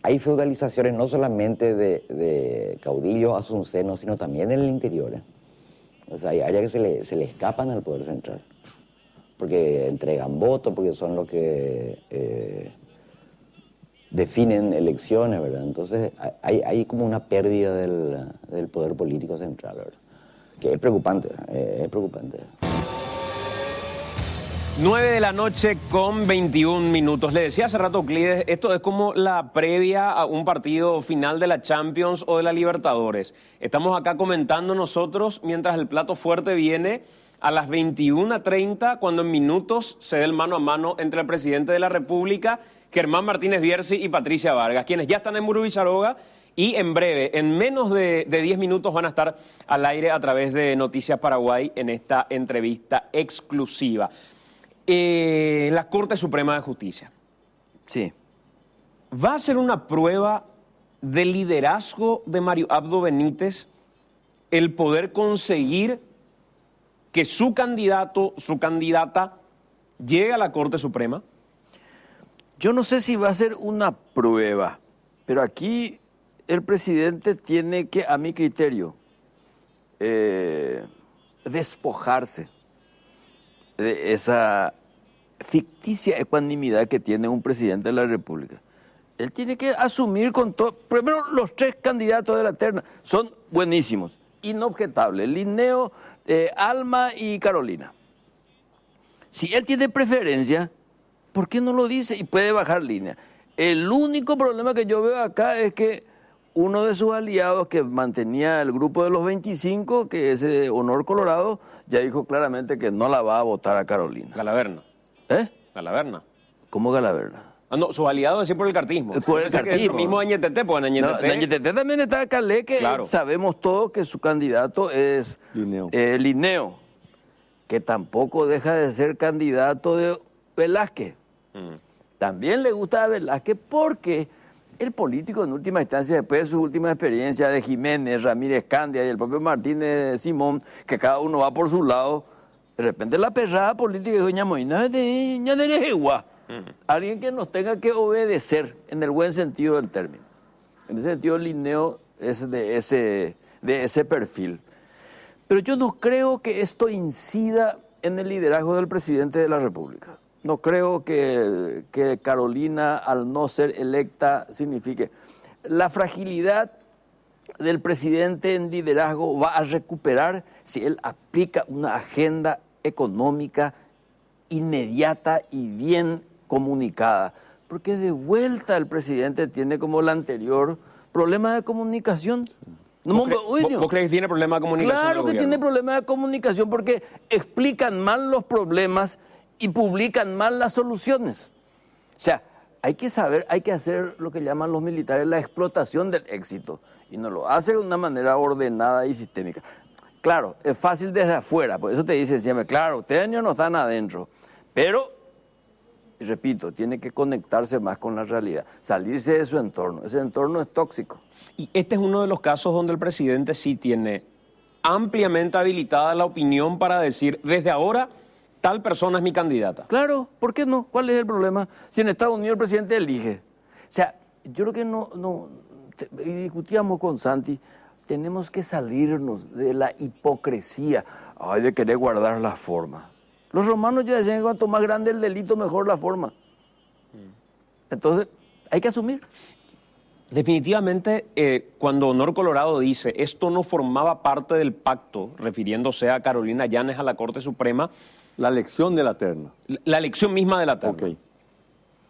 Speaker 10: hay feudalizaciones no solamente de caudillos asuncenos, sino también en el interior. O sea, hay áreas que se le escapan al poder central, porque entregan votos, porque son los que definen elecciones, ¿verdad? Entonces hay como una pérdida del poder político central, ¿verdad? Que es preocupante, es preocupante.
Speaker 1: 9 de la noche con 21 minutos. Le decía hace rato, Euclides, esto es como la previa a un partido final de la Champions o de la Libertadores. Estamos acá comentando nosotros mientras el plato fuerte viene a las 21:30, cuando en minutos se dé el mano a mano entre el presidente de la República, Germán Martínez Bierzi, y Patricia Vargas, quienes ya están en Murubicharoga y en breve, en menos de 10 minutos, van a estar al aire a través de Noticias Paraguay en esta entrevista exclusiva. La Corte Suprema de Justicia.
Speaker 8: Sí.
Speaker 1: ¿Va a ser una prueba de liderazgo de Mario Abdo Benítez el poder conseguir que su candidato, su candidata, llegue a la Corte Suprema?
Speaker 8: Yo no sé si va a ser una prueba, pero aquí el presidente tiene que, a mi criterio, despojarse de esa ficticia ecuanimidad que tiene un presidente de la República. Él tiene que asumir con todo. Primero, los 3 candidatos de la terna son buenísimos, inobjetables: Linneo, Alma y Carolina. Si él tiene preferencia, ¿por qué no lo dice? Y puede bajar línea. El único problema que yo veo acá es que uno de sus aliados que mantenía el grupo de los 25, que es Honor Colorado, ya dijo claramente que no la va a votar a Carolina.
Speaker 1: Galaverna.
Speaker 8: ¿Eh?
Speaker 1: Galaverna.
Speaker 8: ¿Cómo Galaverna?
Speaker 1: Ah, no, sus aliados es por el cartismo.
Speaker 8: Por el
Speaker 1: Parece que es
Speaker 8: cartismo.
Speaker 1: lo mismo Añetete, pues en
Speaker 8: No,
Speaker 1: Añetete.
Speaker 8: en Añetete también está Calé, que
Speaker 1: Claro.
Speaker 8: sabemos todos que su candidato es
Speaker 9: Linneo.
Speaker 8: Linneo, que tampoco deja de ser candidato de Velázquez. También le gusta a Velázquez porque el político en última instancia, después de sus últimas experiencias de Jiménez, Ramírez Candia y el propio Martínez Simón, que cada uno va por su lado, de repente la perrada política de Doña Moina de Ñaderejegua. Alguien que nos tenga que obedecer en el buen sentido del término. En ese sentido, Linneo es de ese perfil. Pero yo no creo que esto incida en el liderazgo del presidente de la República. No creo que Carolina, al no ser electa, signifique. La fragilidad del presidente en liderazgo va a recuperar si él aplica una agenda económica inmediata y bien comunicada. Porque de vuelta el presidente tiene, como el anterior, problemas de comunicación.
Speaker 1: ¿Vos crees que tiene problemas de comunicación?
Speaker 8: Claro
Speaker 1: el
Speaker 8: que
Speaker 1: gobierno?
Speaker 8: tiene problemas de comunicación porque explican mal los problemas y publican mal las soluciones. O sea, hay que saber, hay que hacer lo que llaman los militares la explotación del éxito. Y no lo hace de una manera ordenada y sistémica. Claro, es fácil desde afuera, por eso te dicen siempre, claro, ustedes no están adentro. Pero, y repito, tiene que conectarse más con la realidad, salirse de su entorno. Ese entorno es tóxico.
Speaker 1: Y este es uno de los casos donde el presidente sí tiene ampliamente habilitada la opinión para decir, desde ahora, tal persona es mi candidata.
Speaker 8: Claro, ¿por qué no? ¿Cuál es el problema? Si en Estados Unidos el presidente elige. O sea, yo creo que y discutíamos con Santi, tenemos que salirnos de la hipocresía, de querer guardar la forma. Los romanos ya decían que cuanto más grande el delito, mejor la forma. Entonces, hay que asumir.
Speaker 1: Definitivamente, cuando Honor Colorado dice esto no formaba parte del pacto, refiriéndose a Carolina Yanes a la Corte Suprema.
Speaker 9: La elección de la terna.
Speaker 1: La elección misma de la terna.
Speaker 9: Ok.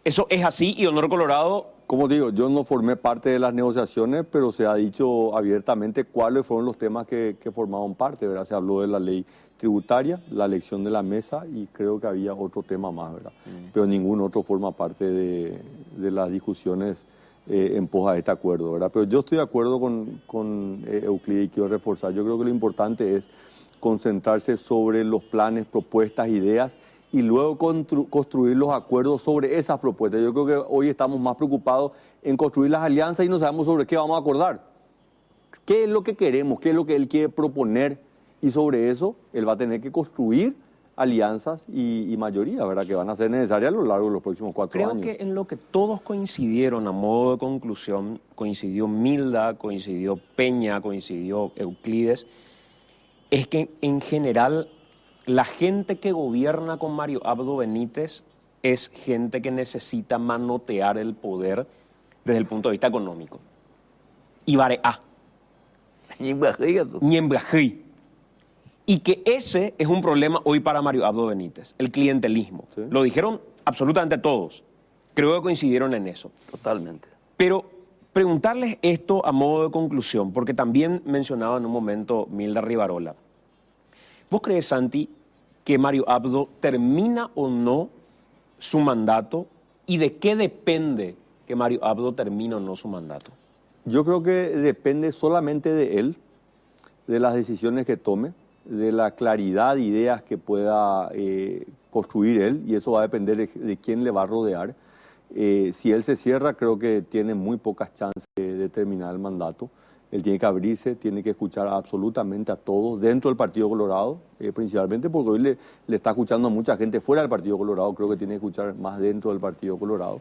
Speaker 1: Eso es así y Honor Colorado...
Speaker 9: Como digo, yo no formé parte de las negociaciones, pero se ha dicho abiertamente cuáles fueron los temas que formaban parte, ¿verdad? Se habló de la ley tributaria, la elección de la mesa y creo que había otro tema más, ¿verdad? Pero ningún otro forma parte de las discusiones en pos a este acuerdo, ¿verdad? Pero yo estoy de acuerdo con Euclides y quiero reforzar. Yo creo que lo importante es concentrarse sobre los planes, propuestas, ideas y luego construir los acuerdos sobre esas propuestas. Yo creo que hoy estamos más preocupados en construir las alianzas y no sabemos sobre qué vamos a acordar. ¿Qué es lo que queremos? ¿Qué es lo que él quiere proponer? Y sobre eso él va a tener que construir alianzas y mayoría, ¿verdad? Que van a ser necesarias a lo largo de los próximos 4 años.
Speaker 1: Creo que en lo que todos coincidieron a modo de conclusión, coincidió Milda, coincidió Peña, coincidió Euclides, es que en general la gente que gobierna con Mario Abdo Benítez es gente que necesita manotear el poder desde el punto de vista económico. Ibareá. Ñembrají. Y que ese es un problema hoy para Mario Abdo Benítez, el clientelismo.
Speaker 9: Sí.
Speaker 1: Lo dijeron absolutamente todos. Creo que coincidieron en eso.
Speaker 8: Totalmente.
Speaker 1: Pero preguntarles esto a modo de conclusión, porque también mencionaba en un momento Milda Rivarola. ¿Vos crees, Santi, que Mario Abdo termina o no su mandato y de qué depende que Mario Abdo termine o no su mandato?
Speaker 9: Yo creo que depende solamente de él, de las decisiones que tome, de la claridad de ideas que pueda construir él, y eso va a depender de quién le va a rodear. Si él se cierra, creo que tiene muy pocas chances de terminar el mandato. Él tiene que abrirse, tiene que escuchar absolutamente a todos, dentro del Partido Colorado, principalmente porque hoy le está escuchando a mucha gente fuera del Partido Colorado, creo que tiene que escuchar más dentro del Partido Colorado.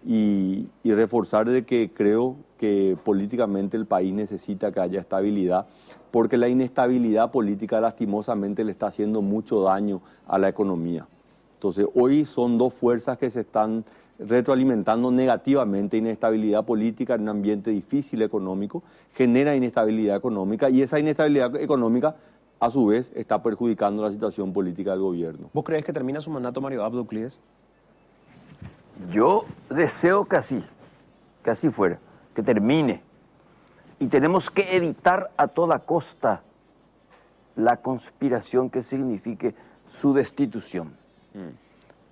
Speaker 9: Y reforzar de que creo que políticamente el país necesita que haya estabilidad, porque la inestabilidad política lastimosamente le está haciendo mucho daño a la economía. Entonces hoy son dos fuerzas que se están retroalimentando negativamente. Inestabilidad política en un ambiente difícil económico genera inestabilidad económica y esa inestabilidad económica a su vez está perjudicando la situación política del gobierno.
Speaker 1: ¿Vos crees que termina su mandato Mario Abdo, Euclides?
Speaker 8: Yo deseo que así fuera, que termine. Y tenemos que evitar a toda costa la conspiración que signifique su destitución.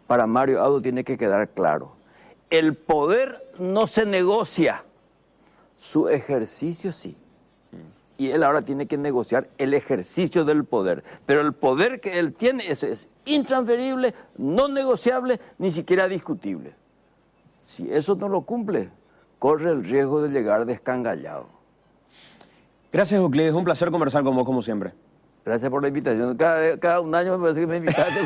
Speaker 8: Para Mario Abdo tiene que quedar claro, el poder no se negocia, su ejercicio sí. Y él ahora tiene que negociar el ejercicio del poder. Pero el poder que él tiene es intransferible, no negociable, ni siquiera discutible. Si eso no lo cumple, corre el riesgo de llegar descangallado.
Speaker 1: Gracias, Euclides. Un placer conversar con vos, como siempre.
Speaker 8: Gracias por la invitación. Cada un año me parece que me invitaste.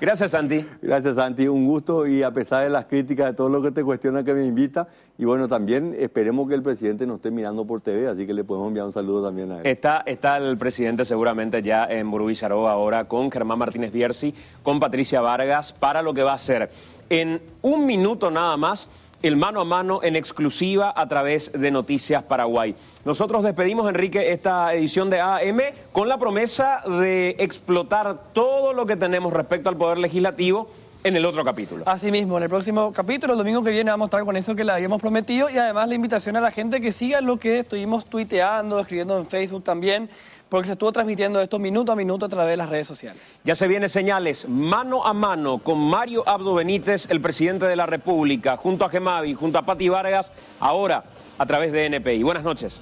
Speaker 1: Gracias, Santi.
Speaker 9: Gracias, Santi. Un gusto, y a pesar de las críticas, de todo lo que te cuestiona, que me invita. Y bueno, también esperemos que el presidente nos esté mirando por TV, así que le podemos enviar un saludo también a él.
Speaker 1: Está el presidente seguramente ya en Burubicharó ahora con Germán Martínez Bierzi, con Patricia Vargas, para lo que va a ser en un minuto nada más el mano a mano en exclusiva a través de Noticias Paraguay. Nosotros despedimos, Enrique, esta edición de AM con la promesa de explotar todo lo que tenemos respecto al Poder Legislativo en el otro capítulo.
Speaker 2: Así mismo, en el próximo capítulo, el domingo que viene, vamos a estar con eso que le habíamos prometido, y además la invitación a la gente que siga lo que estuvimos tuiteando, escribiendo en Facebook también, porque se estuvo transmitiendo esto minuto a minuto a través de las redes sociales.
Speaker 1: Ya se vienen señales mano a mano con Mario Abdo Benítez, el presidente de la República, junto a Gemavi, junto a Pati Vargas, ahora a través de NPI. Buenas noches.